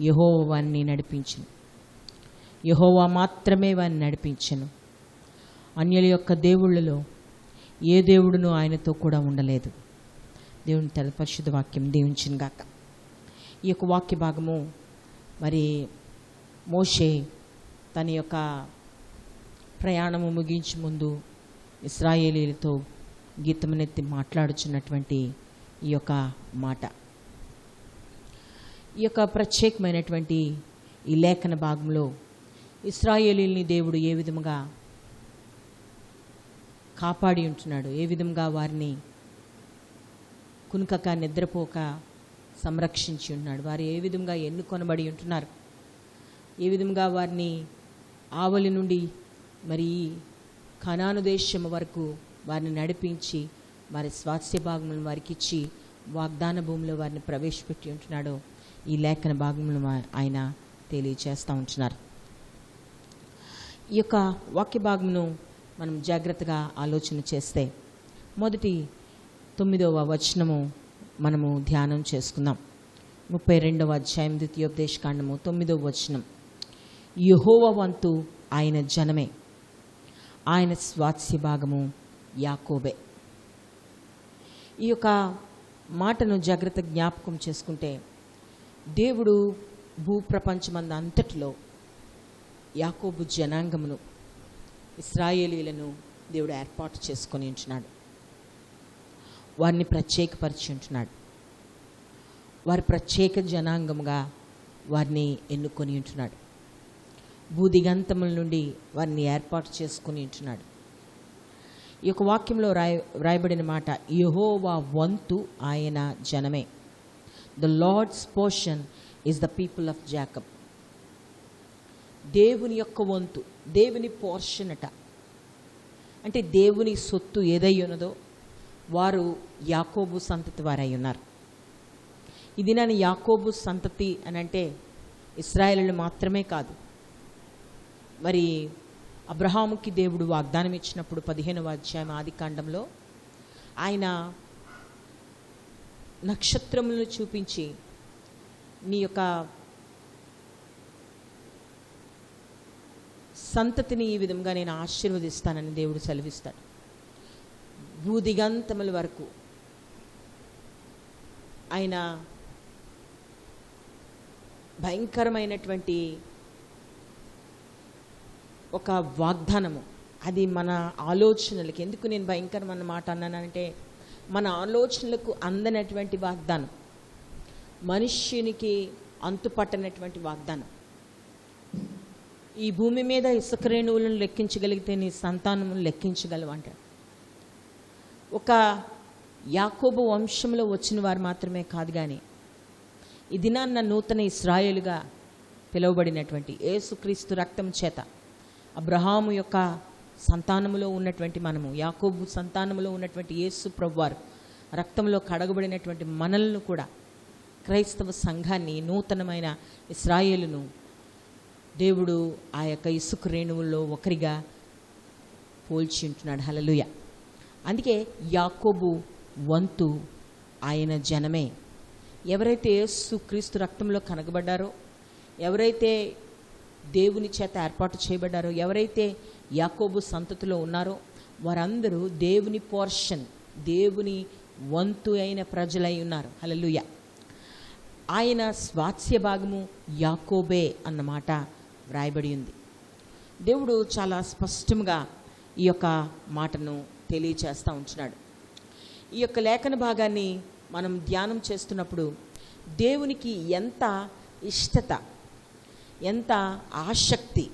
యెహోవా వారిని నడిపించెను. యెహోవా మాత్రమే వారిని నడిపించెను. అన్యుల యొక్క దేవుళ్ళలో ఏ దేవుడును ఆయనతో కూడా ఉండలేదు. దేవుని తన పరిశుద్ధ వాక్యం దీవించును గాక. ఈ యొక్క వాక్య భాగము మరి మోషే తన యొక్క ప్రయాణము ముగించి ముందు ఇశ్రాయేలీలతో గీతమునెత్తి మాట్లాడుచున్నటువంటి ఈ యొక్క మాట. ఈ యొక్క ప్రత్యేకమైనటువంటి ఈ లేఖన భాగంలో ఇశ్రాయేలీల్ని దేవుడు ఏ విధముగా కాపాడి ఉంటున్నాడు, ఏ విధంగా వారిని కునుకక నిద్రపోక సంరక్షించి ఉన్నాడు, వారు ఏ విధంగా ఎన్నుకొనబడి ఉంటున్నారు, ఏ విధంగా వారిని ఆవలి నుండి మరి కనాను దేశం వరకు వారిని నడిపించి వారి స్వాస్థ్య భాగములను వారికి ఇచ్చి వాగ్దాన భూమిలో వారిని ప్రవేశపెట్టి ఉంటున్నాడో ఈ లేఖన భాగంలో ఆయన తెలియచేస్తూ ఉంటున్నారు. ఈ యొక్క వాక్య భాగమును మనం జాగ్రత్తగా ఆలోచన చేస్తే మొదటి 9వ వచనము మనము ధ్యానం చేసుకుందాం. 32వ అధ్యాయం ద్వితీయోపదేశ కాండము 9వ వచనం. యెహోవా వంతు ఆయన జనమే, ఆయన స్వాస్య భాగము యాకోబే. ఈ యొక్క మాటను జాగ్రత్త జ్ఞాపకం చేసుకుంటే దేవుడు భూప్రపంచమంద అంతటిలో యాకోబు జనాంగమును ఇశ్రాయేలీలను దేవుడు ఏర్పాటు చేసుకొని ఉంటున్నాడు. వారిని ప్రత్యేకపరిచి ఉంటున్నాడు. వారి ప్రత్యేక జనాంగముగా వారిని ఎన్నుకొని ఉంటున్నాడు. భూదిగంతముల నుండి వారిని ఏర్పాటు చేసుకొని ఉంటున్నాడు. ఈ యొక్క వాక్యంలో రాయబడిన మాట యెహోవా వంతు ఆయన జనమే. The Lord's portion is the people of Jacob. దేవుని యొక్క వంతు, దేవుని పోర్షన్ అట. అంటే దేవుని సొత్తు ఏదై ఉన్నదో వారు యాకోబు సంతతి వారై ఉన్నారు. ఇది నన్ను యాకోబు సంతతి అని అంటే ఇశ్రాయేలు మాత్రమే కాదు. మరి అబ్రహాముకి దేవుడు వాగ్దానం ఇచ్చినప్పుడు 15వ అధ్యాయం ఆదికాండంలో ఆయన నక్షత్రములను చూపించి నీ యొక్క సంతతిని ఈ విధంగా నేను ఆశీర్వదిస్తానని దేవుడు సెలవిస్తాడు. భూదిగంతముల వరకు ఆయన భయంకరమైనటువంటి ఒక వాగ్దానము. అది మన ఆలోచనలకి, ఎందుకు నేను భయంకరమైన మాట అన్నానంటే మన ఆలోచనలకు అందనటువంటి వాగ్దానం, మనుష్యునికి అంతుపట్టనటువంటి వాగ్దానం. ఈ భూమి మీద ఇసుక రేణువులను లెక్కించగలిగితే నీ సంతానమును లెక్కించగలవు అంటాడు. ఒక యాకోబు వంశంలో వచ్చిన వారు మాత్రమే కాదు, కానీ ఈ దినాన్న నూతన ఇశ్రాయేలుగా పిలువబడినటువంటి యేసుక్రీస్తు రక్తం చేత అబ్రహాము యొక్క సంతానములో ఉన్నటువంటి మనము, యాకోబు సంతానములో ఉన్నటువంటి యేసు ప్రభువారు రక్తంలో కడగబడినటువంటి మనలను కూడా, క్రైస్తవ సంఘాన్ని, నూతనమైన ఇశ్రాయేలును దేవుడు ఆ యొక్క ఇసుక రేణువుల్లో ఒకరిగా పోల్చి ఉంటున్నాడు. హల్లెలూయ. అందుకే యాకోబు వంతు ఆయన జనమే. ఎవరైతే యేసుక్రీస్తు రక్తంలో కనగబడ్డారో, ఎవరైతే దేవుని చేత ఏర్పాటు చేయబడ్డారో, ఎవరైతే యాకోబు సంతతిలో ఉన్నారో వారందరూ దేవుని పోర్షన్, దేవుని వంతు అయిన ప్రజలై ఉన్నారు. హల్లెలూయ. ఆయన స్వాస్య భాగము యాకోబే అన్నమాట వ్రాయబడి ఉంది. దేవుడు చాలా స్పష్టంగా ఈ యొక్క మాటను తెలియచేస్తూ ఉంటున్నాడు. ఈ యొక్క లేఖన భాగాన్ని మనం ధ్యానం చేస్తున్నప్పుడు దేవునికి ఎంత ఇష్టత, ఎంత ఆసక్తి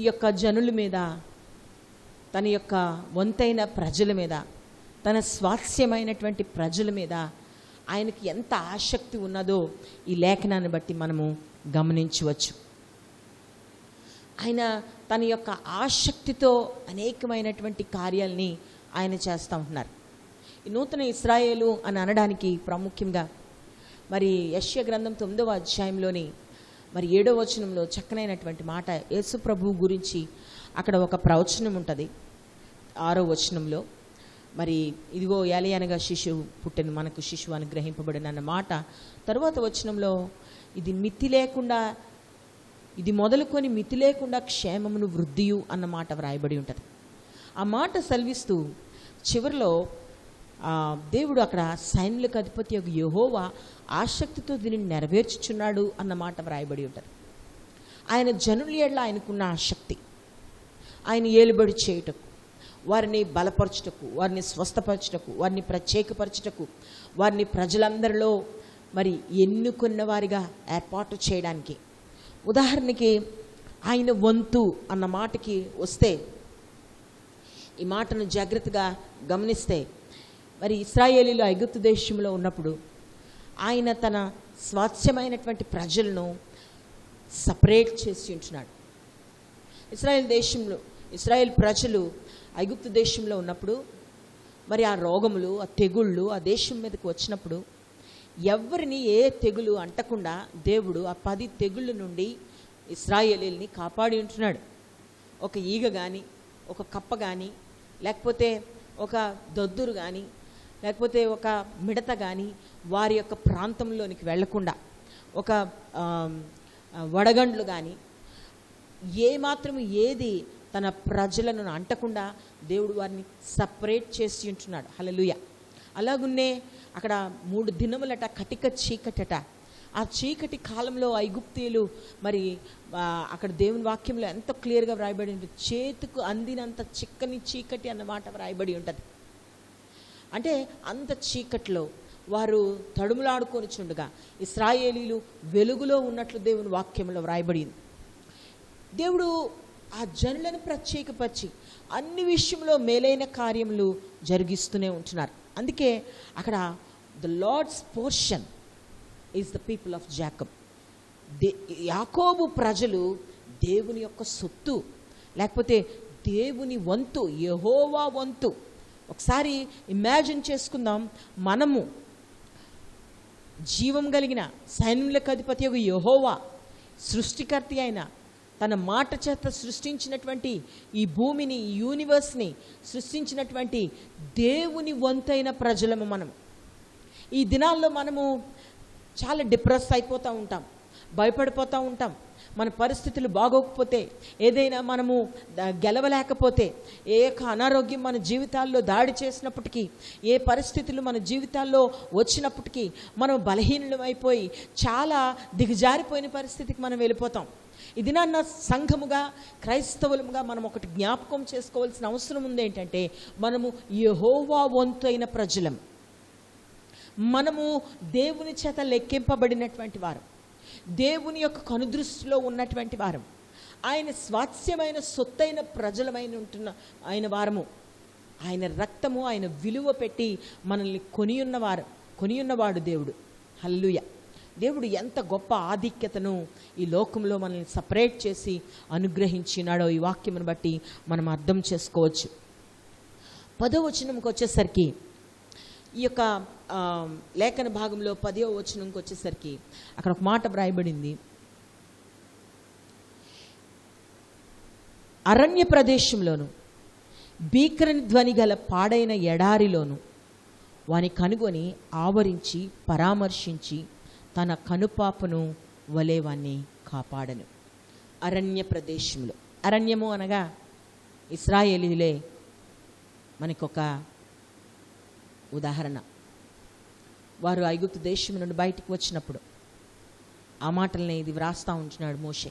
ఈ యొక్క జనుల మీద, తన యొక్క వంతైన ప్రజల మీద, తన స్వాస్యమైనటువంటి ప్రజల మీద ఆయనకి ఎంత ఆసక్తి ఉన్నదో ఈ లేఖనాన్ని బట్టి మనము గమనించవచ్చు. ఆయన తన యొక్క ఆసక్తితో అనేకమైనటువంటి కార్యాలని ఆయన చేస్తూ ఉంటున్నారు. ఈ నూతన ఇశ్రాయేలు అని అనడానికి ప్రాముఖ్యంగా మరి యెషయా గ్రంథం 9వ అధ్యాయంలోని మరి 7వ వచనంలో చక్కనైనటువంటి మాట, యేసు ప్రభువు గురించి అక్కడ ఒక ప్రవచనం ఉంటుంది. 6వ వచనంలో మరి ఇదిగో ఏలియనగా శిశువు పుట్టెను, మనకు శిశువు అనుగ్రహింపబడిన అన్న మాట. తరువాత వచనంలో ఇది మితి లేకుండా, ఇది మొదలుకొని మితి లేకుండా క్షేమమును వృద్ధియు అన్న మాట వ్రాయబడి ఉంటుంది. ఆ మాట సెలవిస్తూ చివరిలో దేవుడు అక్కడ సైన్యులకు అధిపతి యొక్క యెహోవా ఆసక్తితో దీనిని నెరవేర్చుచున్నాడు అన్న మాట వ్రాయబడి ఉంటుంది. ఆయన జనుల ఎడల ఆయనకున్న ఆసక్తి, ఆయన ఏలుబడి చేయుటకు, వారిని బలపరచుటకు, వారిని స్వస్థపరచుటకు, వారిని ప్రత్యేకపరచుటకు, వారిని ప్రజలందరిలో మరి ఎన్నుకున్న వారిగా ఏర్పాటు చేయడానికి. ఉదాహరణకి ఆయన వంతు అన్న మాటకి వస్తే, ఈ మాటను జాగ్రత్తగా గమనిస్తే, మరి ఇశ్రాయేలీలు ఐగుప్తు దేశంలో ఉన్నప్పుడు ఆయన తన స్వాస్థ్యమైనటువంటి ప్రజలను సపరేట్ చేసి ఉంటున్నాడు. ఇశ్రాయేల్ ప్రజలు ఐగుప్తు దేశంలో ఉన్నప్పుడు మరి ఆ రోగములు, ఆ తెగుళ్ళు ఆ దేశం మీదకి వచ్చినప్పుడు ఎవరిని ఏ తెగులు అంటకుండా దేవుడు ఆ 10 తెగుళ్ళ నుండి ఇశ్రాయేలీల్ని కాపాడి ఉంటున్నాడు. ఒక ఈగ కానీ, ఒక కప్ప కానీ, లేకపోతే ఒక దొద్దురు కానీ, లేకపోతే ఒక మిడత కానీ వారి యొక్క ప్రాంతంలోనికి వెళ్లకుండా, ఒక వడగండ్లు కానీ ఏమాత్రం ఏది తన ప్రజలను అంటకుండా దేవుడు వారిని సపరేట్ చేసి ఉంటున్నాడు. హల్లెలూయా. అలాగున్నే అక్కడ 3 దినములట కటిక చీకటట. ఆ చీకటి కాలంలో ఐగుప్తీయులు మరి అక్కడ దేవుని వాక్యంలో ఎంత క్లియర్గా వ్రాయబడి ఉంటుంది, చేతుకు అందినంత చిక్కని చీకటి అన్నమాట వ్రాయబడి ఉంటుంది. అంటే అంత చీకట్లో వారు తడుములాడుకొని చుండగా ఇశ్రాయేలీలు వెలుగులో ఉన్నట్లు దేవుని వాక్యంలో వ్రాయబడింది. దేవుడు ఆ జనులను ప్రత్యేకపరిచి అన్ని విషయంలో మేలైన కార్యములు జరిగిస్తూనే ఉంటున్నారు. అందుకే అక్కడ the Lord's portion is the people of Jacob. యాకోబు ప్రజలు దేవుని యొక్క సొత్తు, లేకపోతే దేవుని వంతు, యెహోవా వంతు. ఒకసారి ఇమాజిన్ చేసుకుందాం, మనము జీవం కలిగిన సైన్యులకు అధిపతి యొక్క యెహోవా, సృష్టికర్త అయిన తన మాట చేత సృష్టించినటువంటి ఈ భూమిని, ఈ యూనివర్స్ని సృష్టించినటువంటి దేవుని వంతైన ప్రజలము మనం. ఈ దినాల్లో మనము చాలా డిప్రెస్ అయిపోతూ ఉంటాం, భయపడిపోతూ ఉంటాం. మన పరిస్థితులు బాగోకపోతే, ఏదైనా మనము గెలవలేకపోతే, ఏ అనారోగ్యం మన జీవితాల్లో దాడి చేసినప్పటికీ, ఏ పరిస్థితులు మన జీవితాల్లో వచ్చినప్పటికీ మనం బలహీనమైపోయి చాలా దిగజారిపోయిన పరిస్థితికి మనం వెళ్ళిపోతాం. ఇది నా సంఘముగా, క్రైస్తవులుగా మనం ఒకటి జ్ఞాపకం చేసుకోవాల్సిన అవసరం ఉంది. ఏంటంటే మనము యెహోవా వంతు అయిన ప్రజలం. మనము దేవుని చేత లెక్కింపబడినటువంటి వారు, దేవుని యొక్క కనుదృష్టిలో ఉన్నటువంటి వారం, ఆయన స్వాస్యమైన సొత్తైన ప్రజలమైన ఉంటున్న ఆయన వారము. ఆయన రక్తము, ఆయన విలువ పెట్టి మనల్ని కొనియున్నవాడు దేవుడు. హల్లెలూయా. దేవుడు ఎంత గొప్ప ఆధిక్యతను ఈ లోకంలో మనల్ని సపరేట్ చేసి అనుగ్రహించినాడో ఈ వాక్యమును బట్టి మనం అర్థం చేసుకోవచ్చు. 10వ వచనంకి వచ్చేసరికి, ఈ యొక్క లేఖన భాగంలో 10వ వచనంకి వచ్చేసరికి అక్కడ ఒక మాట వ్రాయబడింది, అరణ్య ప్రదేశంలోను భీకరని ధ్వని గల పాడైన ఎడారిలోను వాని కనుగొని ఆవరించి పరామర్శించి తన కనుపాపను వలె వాన్ని కాపాడను. అరణ్య ప్రదేశంలో, అరణ్యము అనగా ఇశ్రాయేలీలే మనకొక ఉదాహరణ. వారు ఐగుప్తు దేశం నుండి బయటకు వచ్చినప్పుడు ఆ మాటల్ని ఇది వ్రాస్తూ ఉంటున్నాడు మోషే.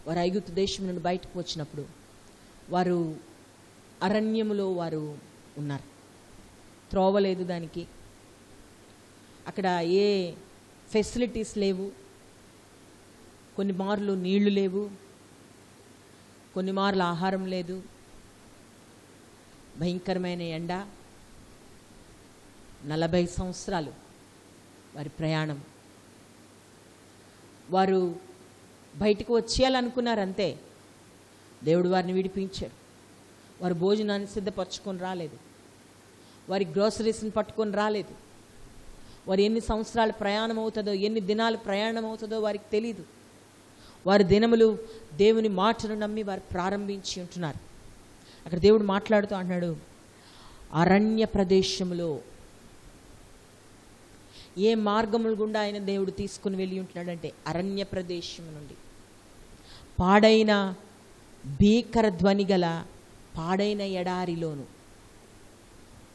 వారు ఐగుప్తు దేశం నుండి బయటకు వచ్చినప్పుడు వారు అరణ్యములో వారు ఉన్నారు. త్రోవ లేదు దానికి, అక్కడ ఏ ఫెసిలిటీస్ లేవు, కొన్ని మార్లు నీళ్లు లేవు, కొన్ని మార్లు ఆహారం లేదు, భయంకరమైన ఎండ, 40 సంవత్సరాలు వారి ప్రయాణం. వారు బయటకు వచ్చేయాలనుకున్నారంతే, దేవుడు వారిని విడిపించాడు. వారు భోజనాన్ని సిద్ధపరచుకొని రాలేదు, వారి గ్రోసరీస్ని పట్టుకొని రాలేదు. వారు ఎన్ని సంవత్సరాలు ప్రయాణం అవుతుందో, ఎన్ని దినాలు ప్రయాణం అవుతుందో వారికి తెలియదు. వారి దినములు దేవుని మాటను నమ్మి వారు ప్రారంభించి ఉంటున్నారు. అక్కడ దేవుడు మాట్లాడుతూ అంటున్నాడు, అరణ్య ప్రదేశంలో ఏ మార్గముల గుండా ఆయన దేవుడు తీసుకుని వెళ్ళి ఉంటున్నాడంటే అరణ్య ప్రదేశం నుండి, పాడైన భీకర ధ్వని గల పాడైన ఎడారిలోను.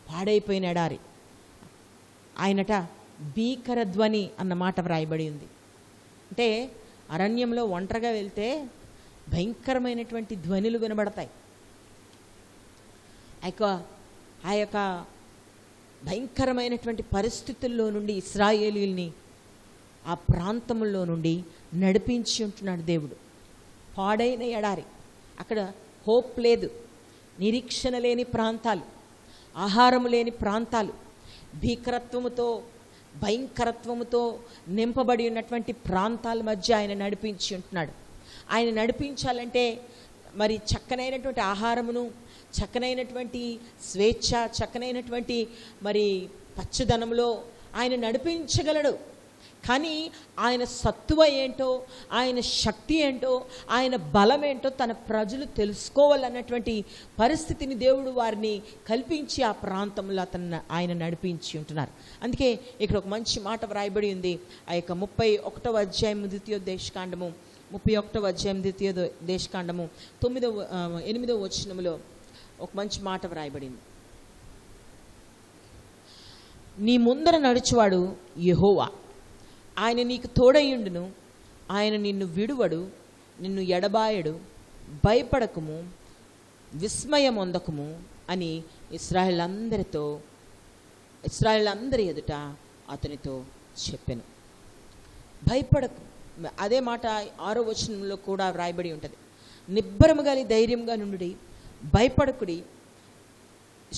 పాడైపోయిన ఎడారి, ఆయనట భీకర ధ్వని అన్న మాట వ్రాయబడి ఉంది. అంటే అరణ్యంలో ఒంటరిగా వెళ్తే భయంకరమైనటువంటి ధ్వనులు వినబడతాయి. ఆ యొక్క భయంకరమైనటువంటి పరిస్థితుల్లో నుండి ఇశ్రాయేలీల్ని ఆ ప్రాంతంలో నుండి నడిపించి ఉంటున్నాడు దేవుడు. పాడైన ఎడారి, అక్కడ హోప్ లేదు, నిరీక్షణ లేని ప్రాంతాలు, ఆహారము లేని ప్రాంతాలు, భీకరత్వముతో భయంకరత్వముతో నింపబడి ఉన్నటువంటి ప్రాంతాల మధ్య ఆయన నడిపించి ఉంటున్నాడు. ఆయన నడిపించాలంటే మరి చక్కనైనటువంటి ఆహారమును, చక్కనైనటువంటి స్వేచ్ఛ, చక్కనైనటువంటి మరి పచ్చదనంలో ఆయన నడిపించగలడు. కానీ ఆయన సత్తువ ఏంటో, ఆయన శక్తి ఏంటో, ఆయన బలం ఏంటో తన ప్రజలు తెలుసుకోవాలన్నటువంటి పరిస్థితిని దేవుడు వారిని కల్పించి ఆ ప్రాంతంలో ఆయన నడిపించి ఉంటున్నారు. అందుకే ఇక్కడ ఒక మంచి మాట వ్రాయబడి ఉంది. ఆ యొక్క 31వ అధ్యాయం ద్వితీయోపదేశకాండము, 31వ అధ్యాయం ద్వితీయోపదేశకాండము 8వ వచనములో ఒక మంచి మాట వ్రాయబడింది. నీ ముందర నడుచువాడు యెహోవా, ఆయన నీకు తోడయుండును, ఆయన నిన్ను విడువడు, నిన్ను ఎడబాయడు, భయపడకుము, విస్మయమొందకుము అని ఇశ్రాయేలందరి ఎదుట అతనితో చెప్పెను. భయపడకు, అదే మాట 6వ వచనంలో కూడా వ్రాయబడి ఉంటుంది. నిబ్బరము గాలి ధైర్యంగా నుండి, భయపడకుడి,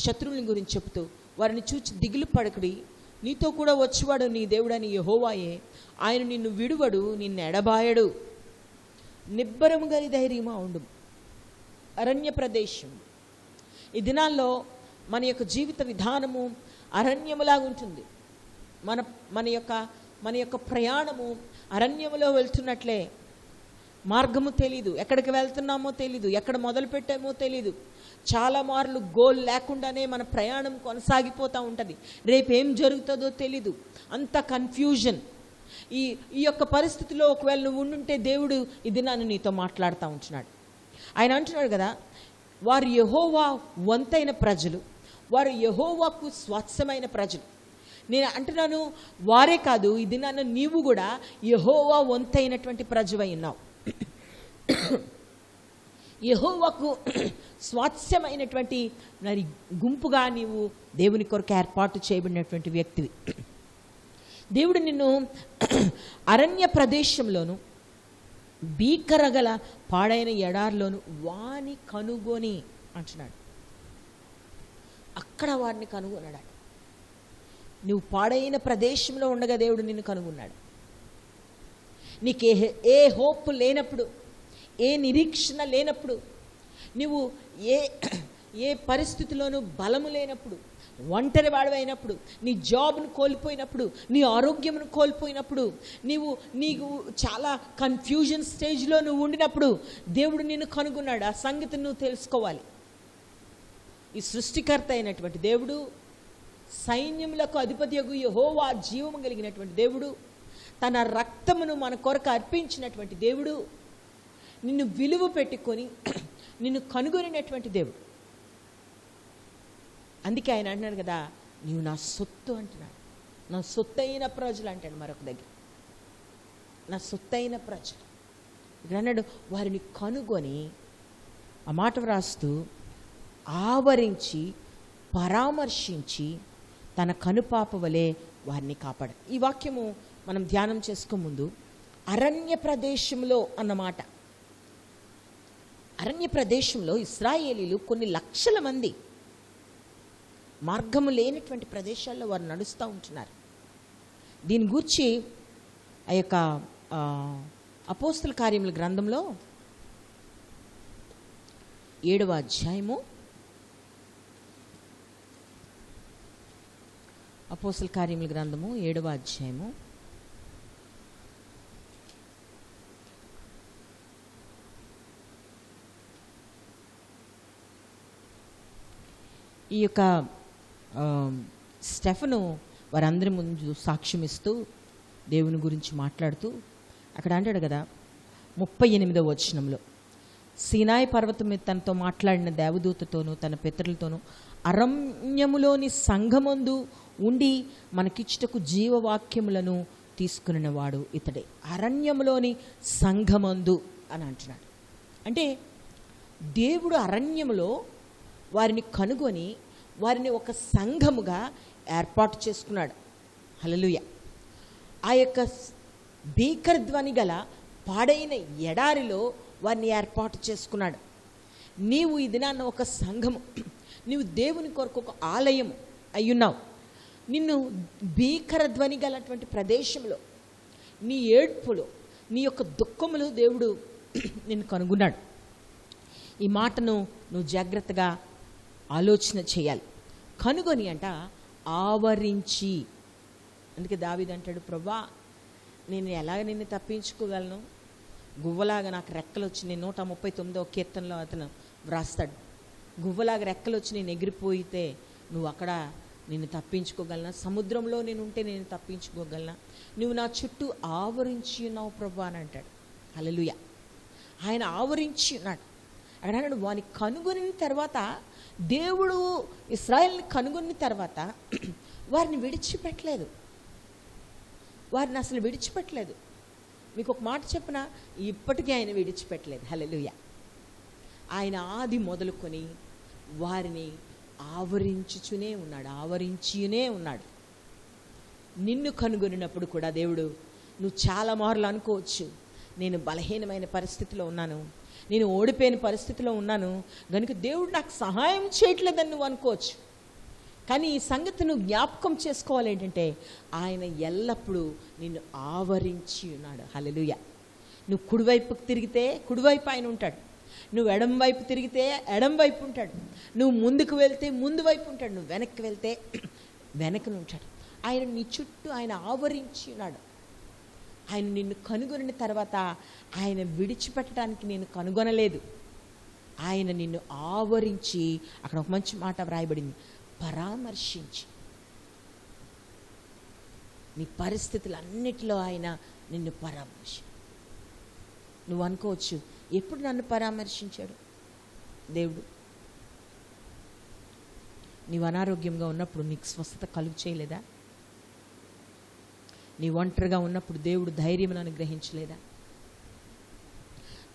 శత్రువుని గురించి చెబుతూ వారిని చూచి దిగులు పడకుడి, నీతో కూడా వచ్చేవాడు నీ దేవుడని యెహోవాయే, ఆయన నిన్ను విడువడు, నిన్ను ఎడబాయడు. నిబ్బరము గాలి ధైర్యమా ఉండు. అరణ్య ప్రదేశం, ఈ దినాల్లో మన యొక్క జీవిత విధానము అరణ్యములాగా ఉంటుంది. మన యొక్క ప్రయాణము అరణ్యములో వెళ్తున్నట్లే. మార్గము తెలీదు, ఎక్కడికి వెళ్తున్నామో తెలీదు, ఎక్కడ మొదలు పెట్టామో తెలీదు. చాలా మార్లు గోల్ లేకుండానే మన ప్రయాణం కొనసాగిపోతూ ఉంటుంది. రేపు ఏం జరుగుతుందో తెలీదు, అంత కన్ఫ్యూజన్. ఈ యొక్క పరిస్థితిలో ఒకవేళ నువ్వు ఉండుంటే దేవుడు ఈ దినాన్ని నీతో మాట్లాడుతూ ఉంటున్నాడు. ఆయన అంటున్నాడు కదా, వారు యెహోవా వంతైన ప్రజలు, వారు యెహోవాకు స్వాస్థ్యమైన ప్రజలు. నేను అంటున్నాను, వారే కాదు, ఈ దినాన్ని నీవు కూడా యెహోవా వంతైనటువంటి ప్రజవై ఉన్నావు. యెహోవాకు స్వాస్థ్యమైనటువంటి మరి గుంపుగా నీవు దేవుని కొరకు ఏర్పాటు చేయబడినటువంటి వ్యక్తివి. దేవుడు నిన్ను అరణ్య ప్రదేశంలోను, భీకరగల పాడైన ఎడారిలోను వాని కనుగొని అంటున్నాడు. అక్కడ వారిని కనుగొన్నాడు. నువ్వు పాడైన ప్రదేశంలో ఉండగా దేవుడు నిన్ను కనుగొన్నాడు. నీకు ఏ హోప్ లేనప్పుడు, ఏ నిరీక్షణ లేనప్పుడు, నువ్వు ఏ పరిస్థితిలోనూ బలము లేనప్పుడు, ఒంటరి వాడివైనప్పుడు, నీ జాబ్ను కోల్పోయినప్పుడు, నీ ఆరోగ్యమును కోల్పోయినప్పుడు, నీకు చాలా కన్ఫ్యూజన్ స్టేజ్లో నువ్వు ఉండినప్పుడు దేవుడు నిన్ను కనుగొన్నాడు. ఆ సంగతిని నువ్వు తెలుసుకోవాలి. ఈ సృష్టికర్త అయినటువంటి దేవుడు, సైన్యములకు అధిపతియగు యెహోవా, జీవము కలిగినటువంటి దేవుడు, తన రక్తమును మన కొరకు అర్పించినటువంటి దేవుడు, నిన్ను విలువ పెట్టుకొని నిన్ను కనుగొనినటువంటి దేవుడు. అందుకే ఆయన అంటున్నాడు కదా, నీవు నా సొత్తు అంటున్నాడు. నా సొత్తైన ప్రజలు అంటాడు మరొక దగ్గర. నా సొత్తైన ప్రజలు ఇక్కడ అన్నాడు, వారిని కనుగొని ఆ మాట వ్రాస్తూ ఆవరించి పరామర్శించి తన కనుపాప వలె వారిని కాపాడు. ఈ వాక్యము మనం ధ్యానం చేసుకో ముందు అరణ్య ప్రదేశంలో అన్నమాట. అరణ్య ప్రదేశంలో ఇశ్రాయేలీలు కొన్ని లక్షల మంది మార్గము లేనటువంటి ప్రదేశాల్లో వారు నడుస్తూ ఉంటున్నారు. దీని గూర్చి ఆ యొక్క అపోస్తల కార్యముల గ్రంథంలో 7వ అధ్యాయము, అపోస్తల కార్యముల గ్రంథము 7వ అధ్యాయము 7వ స్టెఫను వారందరి ముందు సాక్ష్యం ఇస్తూ దేవుని గురించి మాట్లాడుతూ అక్కడ అంటాడు కదా 38వ వచనంలో, సీనాయి పర్వతం మీద తనతో మాట్లాడిన దేవదూతతోనూ తన పితరులతోనూ అరణ్యములోని సంఘమందు ఉండి మనకిచ్చుటకు జీవవాక్యములను తీసుకునివాడు ఇతడే. అరణ్యములోని సంఘమందు అని అంటున్నాడు. అంటే దేవుడు అరణ్యములో వారిని కనుగొని వారిని ఒక సంఘముగా ఏర్పాటు చేసుకున్నాడు. హల్లెలూయా. ఆ యొక్క భీకరధ్వని గల పాడైన ఎడారిలో వారిని ఏర్పాటు చేసుకున్నాడు. నీవు ఈ దినాన్న ఒక సంఘము, నీవు దేవుని కొరకు ఒక ఆలయం అయ్యున్నావు. నిన్ను భీకరధ్వని గలటువంటి ప్రదేశంలో, నీ ఏడ్పులో, నీ యొక్క దుఃఖములో దేవుడు నిన్ను కనుగొన్నాడు. ఈ మాటను నువ్వు జాగ్రత్తగా ఆలోచన చేయాలి. కనుగొని అంట ఆవరించి. అందుకే దావీదు అంటాడు, ప్రభా నేను ఎలాగ నిన్ను తప్పించుకోగలను, గువ్వలాగా నాకు రెక్కలు వచ్చి, నేను 139వ కీర్తనలో అతను వ్రాస్తాడు, గువ్వలాగా రెక్కలు వచ్చి నేను ఎగిరిపోయితే నువ్వు అక్కడ నిన్ను తప్పించుకోగలనా, సముద్రంలో నేను ఉంటే నేను తప్పించుకోగలనా, నువ్వు నా చుట్టూ ఆవరించి ఉన్నావు ప్రభా అని అంటాడు. హల్లెలూయా. ఆయన ఆవరించి ఉన్నాడు. అక్కడ అన్నాడు వాని కనుగొని తర్వాత, దేవుడు ఇశ్రాయేలుని కనుగొని తర్వాత వారిని విడిచిపెట్టలేదు, వారిని అసలు విడిచిపెట్టలేదు. మీకు ఒక మాట చెప్పిన, ఇప్పటికీ ఆయన విడిచిపెట్టలేదు. హల్లెలూయా. ఆయన ఆది మొదలుకొని వారిని ఆవరించుచునే ఉన్నాడు. నిన్ను కనుగొనినప్పుడు కూడా దేవుడు, నువ్వు చాలా మార్లు అనుకోవచ్చు, నేను బలహీనమైన పరిస్థితిలో ఉన్నాను, నేను ఓడిపోయిన పరిస్థితిలో ఉన్నాను కనుక దేవుడు నాకు సహాయం చేయట్లేదని నువ్వు అనుకోవచ్చు. కానీ ఈ సంగతి నువ్వు జ్ఞాపకం చేసుకోవాలి ఏంటంటే, ఆయన ఎల్లప్పుడూ నిన్ను ఆవరించి ఉన్నాడు. హల్లెలూయా. నువ్వు కుడివైపుకి తిరిగితే కుడివైపు ఆయన ఉంటాడు, నువ్వు ఎడం వైపు తిరిగితే ఎడం వైపు ఉంటాడు, నువ్వు ముందుకు వెళ్తే ముందు వైపు ఉంటాడు, నువ్వు వెనక్కి వెళ్తే వెనకను ఉంటాడు. ఆయన నీ చుట్టూ ఆయన ఆవరించి ఉన్నాడు. ఆయన నిన్ను కనుగొనిన తర్వాత ఆయన విడిచిపెట్టడానికి నేను కనుగొనలేదు, ఆయన నిన్ను ఆవరించి, అక్కడ ఒక మంచి మాట వ్రాయబడింది, పరామర్శించి. నీ పరిస్థితులన్నిటిలో ఆయన నిన్ను నువ్వు అనుకోవచ్చు, ఎప్పుడు నన్ను పరామర్శించాడు దేవుడు? నీవు అనారోగ్యంగా ఉన్నప్పుడు నీకు స్వస్థత కలుగు చేయలేదా? నీ ఒంటరిగా ఉన్నప్పుడు దేవుడు ధైర్యం అనుగ్రహించలేదా?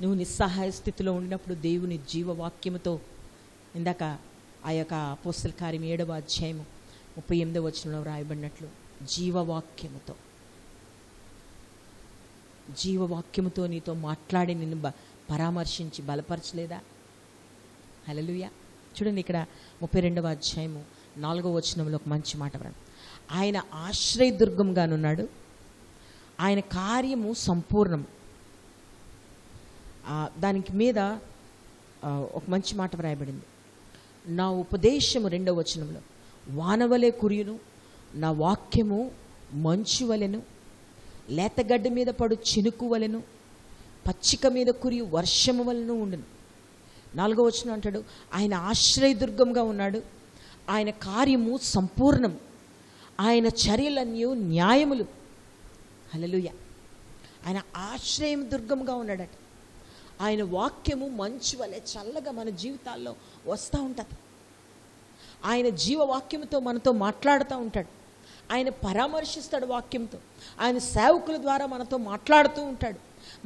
నువ్వు నిస్సహాయ స్థితిలో ఉన్నప్పుడు దేవుని జీవవాక్యముతో, ఇందాక ఆ యొక్క అపోస్తల కార్యం 7వ అధ్యాయము 38వ వచనంలో రాయబడినట్లు, జీవవాక్యముతో నీతో మాట్లాడి నిన్ను పరామర్శించి బలపరచలేదా? హల్లెలూయా. చూడండి, ఇక్కడ 32వ అధ్యాయము 4వ వచనంలో ఒక మంచి మాట వ్రాయబడింది, ఆయన ఆశ్రయదుర్గంగానున్నాడు, ఆయన కార్యము సంపూర్ణం. దానికి మీద ఒక మంచి మాట వ్రాయబడింది, నా ఉపదేశము 2వ వచనంలో వానవలే కురియును, నా వాక్యము మంచు వలెను, లేతగడ్డ మీద పడు చినుకు వలెను, పచ్చిక మీద కురియు వర్షము వలెను ఉండును. 4వ వచనం అంటాడు, ఆయన ఆశ్రయదుర్గంగా ఉన్నాడు, ఆయన కార్యము సంపూర్ణం, ఆయన చర్యలన్నీ న్యాయములు. హల్లెలూయా. ఆయన ఆశ్రయం దుర్గంగా ఉన్నాడట. ఆయన వాక్యము మంచు వలె చల్లగా మన జీవితాల్లో వస్తూ ఉంటుంది. ఆయన జీవవాక్యముతో మనతో మాట్లాడుతూ ఉంటాడు, ఆయన పరామర్శిస్తాడు వాక్యంతో, ఆయన సేవకుల ద్వారా మనతో మాట్లాడుతూ ఉంటాడు.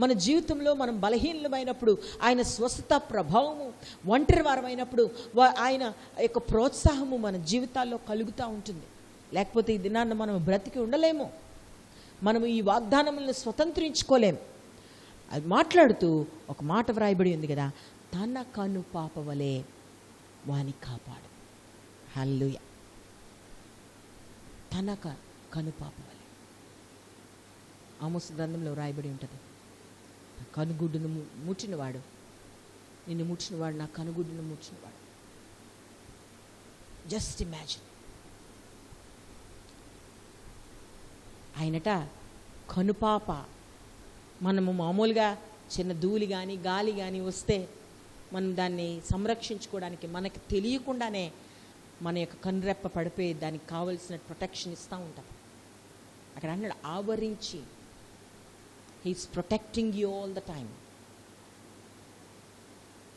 మన జీవితంలో మనం బలహీనమైనప్పుడు ఆయన స్వస్థత ప్రభావము, ఒంటరి వారమైనప్పుడు ఆయన యొక్క ప్రోత్సాహము మన జీవితాల్లో కలుగుతూ ఉంటుంది. లేకపోతే ఈ దినాన్న మనం బ్రతికి ఉండలేము. మనము ఈ వాగ్దానములను స్వతంత్రించుకోలేం. అది మాట్లాడుతూ ఒక మాట వ్రాయబడి ఉంది కదా, తన కను పాపవలే వాని కాపాడు. హల్లెలూయా. తన కను పాపవలే. ఆమోసు గ్రంథంలో వ్రాయబడి ఉంటుంది, కనుగుడ్డును ముట్టినవాడు, నిన్ను ముట్టినవాడు నా కనుగుడ్డును ముట్టినవాడు. Just imagine. ఆయనట కనుపాప. మనము మామూలుగా చిన్న ధూళి కానీ గాలి కానీ వస్తే మనం దాన్ని సంరక్షించుకోవడానికి మనకి తెలియకుండానే మన యొక్క కనురెప్ప పడిపోయి దానికి కావలసిన ప్రొటెక్షన్ ఇస్తూ ఉంటాం. అక్కడ అన్నాడు ఆవరించి. He's protecting you all the time.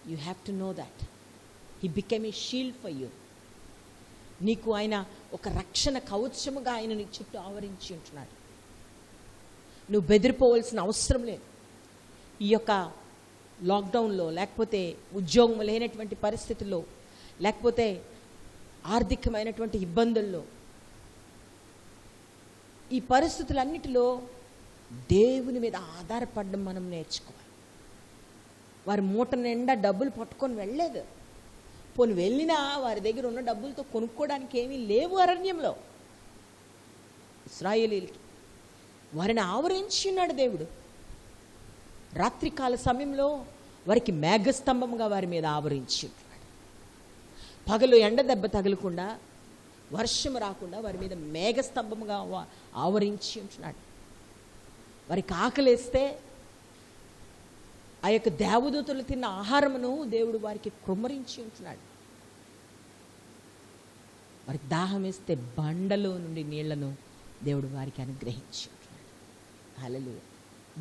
You have to know that he became a shield for you. నీకు ఆయన ఒక రక్షణ కవచముగా ఆయన నీ చుట్టూ ఆవరించి ఉంటున్నాడు. నువ్వు బెదిరిపోవలసిన అవసరం లేదు. ఈ యొక్క లాక్డౌన్లో, లేకపోతే ఉద్యోగం లేనటువంటి పరిస్థితుల్లో, లేకపోతే ఆర్థికమైనటువంటి ఇబ్బందుల్లో, ఈ పరిస్థితులన్నిటిలో దేవుని మీద ఆధారపడడం మనం నేర్చుకోవాలి. వారి మూట నిండా డబ్బులు పట్టుకొని వెళ్ళలేదు. పోనీ వెళ్ళినా వారి దగ్గర ఉన్న డబ్బులతో కొనుక్కోవడానికి ఏమీ లేవు అరణ్యంలో. ఇశ్రాయేలీయులకి వారిని ఆవరించి ఉన్నాడు దేవుడు. రాత్రికాల సమయంలో వారికి మేఘస్తంభంగా వారి మీద ఆవరించి ఉంటున్నాడు. పగలు ఎండ దెబ్బ తగలకుండా, వర్షం రాకుండా వారి మీద మేఘస్తంభంగా ఆవరించి ఉంటున్నాడు. వారికి ఆకలేస్తే ఆ యొక్క దేవదూతలు తిన్న ఆహారమును దేవుడు వారికి కృమ్మరించి ఉంటున్నాడు. వారికి దాహం వేస్తే బండలో నుండి నీళ్లను దేవుడు వారికి అనుగ్రహించి ఉంటున్నాడు. హల్లెలూయా.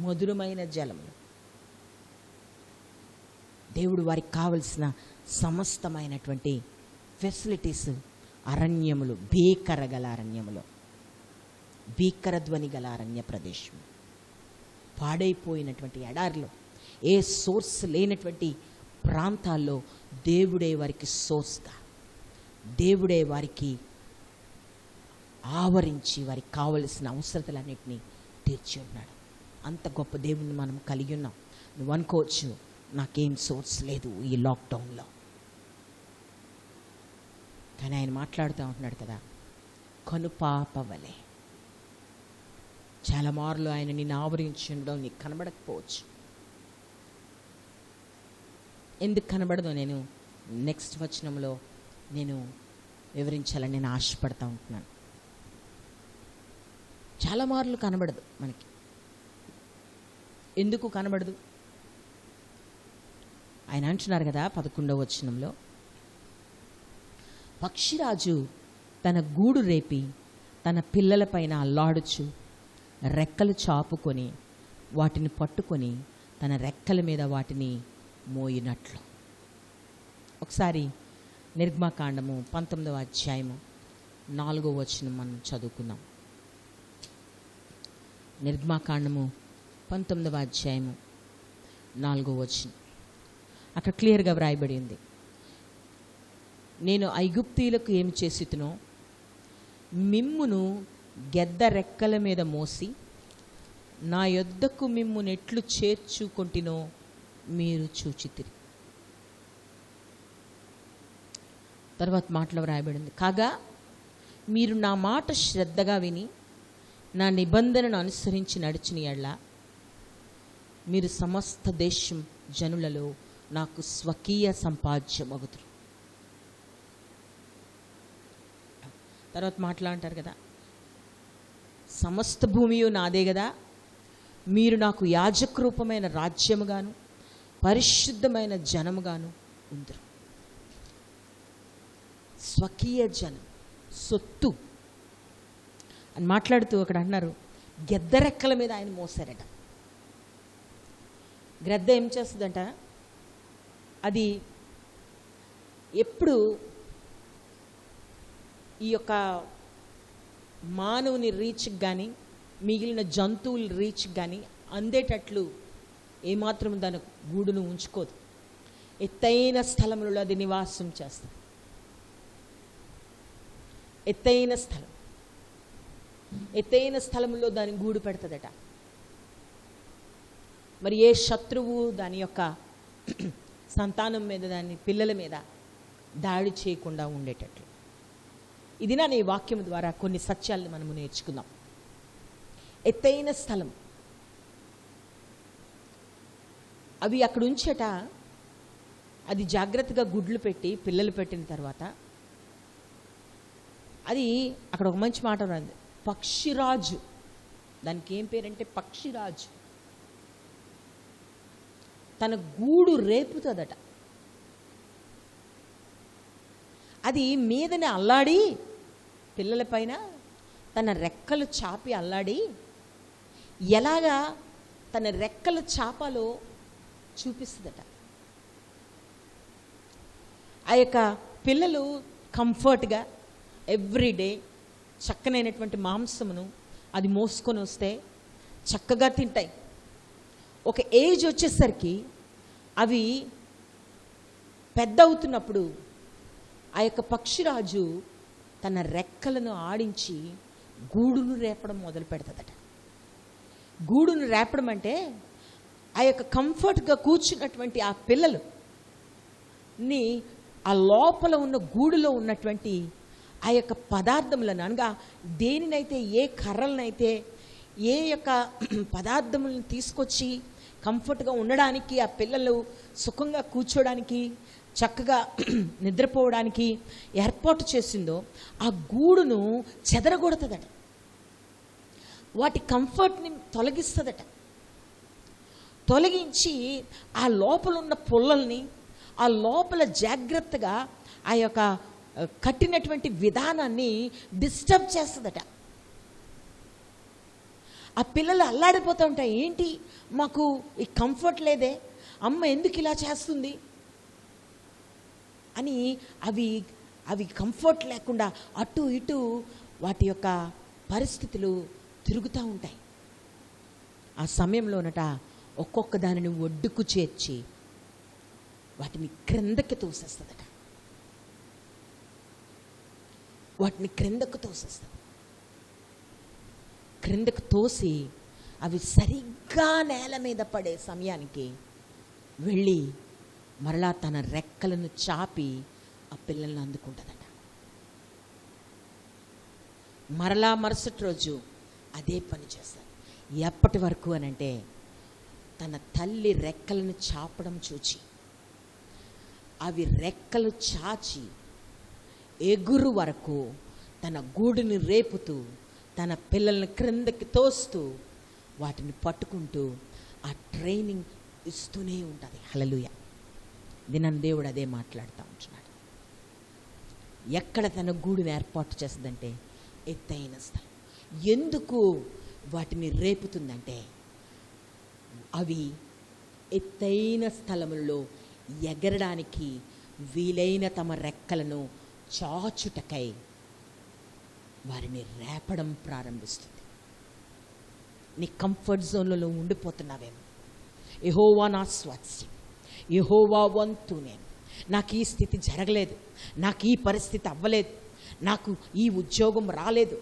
మధురమైన జలములు దేవుడు వారికి కావలసిన సమస్తమైనటువంటి ఫెసిలిటీస్ అరణ్యములు, భీకర గల అరణ్యములో, భీకర ధ్వని గల అరణ్య ప్రదేశం, పాడైపోయినటువంటి ఎడారిలో, ఏ సోర్స్ లేనటువంటి ప్రాంతాల్లో దేవుడే వారికి సోర్స్గా, దేవుడే వారికి ఆవరించి వారికి కావలసిన అవసరతలన్నింటినీ తీర్చి ఉన్నాడు. అంత గొప్ప దేవుని మనం కలిగి ఉన్నాం. నువ్వు అనుకోవచ్చు, నాకేం సోర్స్ లేదు ఈ లాక్డౌన్లో. కానీ ఆయన మాట్లాడుతూ ఉంటున్నాడు కదా, కనుపాపవలే. చాలా మార్లు ఆయన నిన్ను ఆవరించి ఉండడం నీకు కనబడకపోవచ్చు. ఎందుకు కనబడదో నేను నెక్స్ట్ వచనంలో నేను వివరించాలని నేను ఆశపడతా ఉంటున్నాను. చాలా మార్లు కనబడదు మనకి. ఎందుకు కనబడదు? ఆయన అంటున్నారు కదా 11వ వచనంలో, పక్షిరాజు తన గూడు రేపి తన పిల్లలపైన అల్లాడుచు రెక్కలు చాపుకొని వాటిని పట్టుకొని తన రెక్కల మీద వాటిని మోయినట్లు. ఒకసారి నిర్గమకాండము 19వ అధ్యాయము 4వ వచనం మనం చదువుకుందాం. నిర్గమకాండము 19వ అధ్యాయము 4వ వచనం. అక్కడ క్లియర్గా వ్రాయబడి ఉంది, నేను ఐగుప్తీయులకు ఏమి చేసితునో మిమ్మును గెద్ద రెక్కల మీద మోసి నా యొద్దకు మిమ్మును ఎట్లు చేర్చుకొంటినో మీరు చూచితిరి. తర్వాత మాటలో వ్రాయబడింది, కాగా మీరు నా మాట శ్రద్ధగా విని నా నిబంధనను అనుసరించి నడిచిన యెడల మీరు సమస్త దేశం జనులలో నాకు స్వకీయ సంపాద్యమగుదురు. తర్వాత మాట్లాడంటారు కదా, సమస్త భూమియు నాదే కదా, మీరు నాకు యాజక రూపమైన రాజ్యముగాను పరిశుద్ధమైన జనముగాను ఉందరు. స్వకీయ జనం, సొత్తు అని మాట్లాడుతూ అక్కడ అన్నారు, గెద్దరెక్కల మీద ఆయన మోసారట. గ్రద్ద ఏం చేస్తుందంట, అది ఎప్పుడు ఈ యొక్క మానవుని రీచ్కి కానీ మిగిలిన జంతువుల రీచ్కి కానీ అందేటట్లు ఏమాత్రం దాని గూడును ఉంచుకోదు. ఎత్తైన స్థలములలో అది నివాసం చేస్తుంది. ఎత్తైన స్థలం. ఎత్తైన స్థలంలో దాని గూడు పెడుతుందట. మరి ఏ శత్రువు దాని యొక్క సంతానం మీద, దాని పిల్లల మీద దాడి చేయకుండా ఉండేటట్లు. ఇది నా ఈ వాక్యం ద్వారా కొన్ని సత్యాలను మనము నేర్చుకుందాం. ఎత్తైన స్థలం, అవి అక్కడ ఉంచట, అది జాగ్రత్తగా గుడ్లు పెట్టి పిల్లలు పెట్టిన తర్వాత అది అక్కడ ఒక మంచి మాట ఉన్నది, పక్షిరాజు. దానికి ఏం పేరంటే పక్షిరాజు. తన గూడు రేపుతుందట. అది మీదనే అల్లాడి పిల్లల పైన తన రెక్కలు చాపి అల్లాడి, ఎలాగా తన రెక్కలు చాపాలో చూపిస్తుందట. ఆ యొక్క పిల్లలు కంఫర్ట్గా ఎవ్రీడే చక్కనైనటువంటి మాంసమును అది మోసుకొని వస్తే చక్కగా తింటాయి. ఒక ఏజ్ వచ్చేసరికి అవి పెద్ద అవుతున్నప్పుడు ఆ యొక్క పక్షిరాజు తన రెక్కలను ఆడించి గూడును రేపడం మొదలు పెడుతుందట. గూడును రేపడం అంటే ఆ యొక్క కంఫర్ట్గా కూర్చున్నటువంటి ఆ పిల్లలు ని ఆ లోపల ఉన్న గూడులో ఉన్నటువంటి ఆ యొక్క పదార్థములను, అనగా దేనినైతే, ఏ కర్రలనైతే, ఏ యొక్క పదార్థములను తీసుకొచ్చి కంఫర్ట్గా ఉండడానికి, ఆ పిల్లలు సుఖంగా కూర్చోడానికి, చక్కగా నిద్రపోవడానికి ఏర్పాటు చేసిందో ఆ గూడును చెదరగొడుతుందట. వాటి కంఫర్ట్ని తొలగిస్తుందట. తొలగించి ఆ లోపల ఉన్న పుల్లల్ని, ఆ లోపల జాగ్రత్తగా ఆ యొక్క కట్టినటువంటి విధానాన్ని డిస్టర్బ్ చేస్తుందట. ఆ పిల్లలు అల్లాడిపోతూ ఉంటాయి, ఏంటి మాకు ఈ కంఫర్ట్ లేదే, అమ్మ ఎందుకు ఇలా చేస్తుంది అని అవి కంఫర్ట్ లేకుండా అటు ఇటు వాటి యొక్క పరిస్థితులు తిరుగుతూ ఉంటాయి. ఆ సమయంలోనట ఒక్కొక్క దానిని ఒడ్డుకు చేర్చి వాటిని క్రిందకి తోసేస్తుందట. వాటిని క్రిందకు తోసేస్తుంది. క్రిందకు తోసి అవి సరిగ్గా నేల మీద పడే సమయానికి వెళ్ళి మరలా తన రెక్కలను చాపి ఆ పిల్లల్ని అందుకుంటుందట. మరలా మరుసటి రోజు అదే పని చేస్తారు. ఎప్పటి వరకు అనంటే తన తల్లి రెక్కలను చాపడం చూచి అవి రెక్కలు చాచి ఎగురు వరకు తన గూడుని రేపుతూ తన పిల్లల్ని క్రిందకి తోస్తూ వాటిని పట్టుకుంటూ ఆ ట్రైనింగ్ ఇస్తూనే ఉంటుంది. హల్లెలూయా. దినం దేవుడు అదే మాట్లాడుతూ ఉంటున్నాడు. ఎక్కడ తన గూడుని ఏర్పాటు చేస్తుందంటే ఎత్తైన స్థలం. ఎందుకు వాటిని రేపుతుందంటే అవి ఎత్తైన స్థలముల్లో ఎగరడానికి వీలైన తమ రెక్కలను చాచుటకై వారిని రేపడం ప్రారంభిస్తుంది. నీ కంఫర్ట్ జోన్లలో ఉండిపోతున్నావేమో. యెహోవా నా స్వాస్యం, యెహోవా వంతు నేను, నాకు ఈ స్థితి జరగలేదు, నాకు ఈ పరిస్థితి అవ్వలేదు, నాకు ఈ ఉద్యోగం రాలేదు,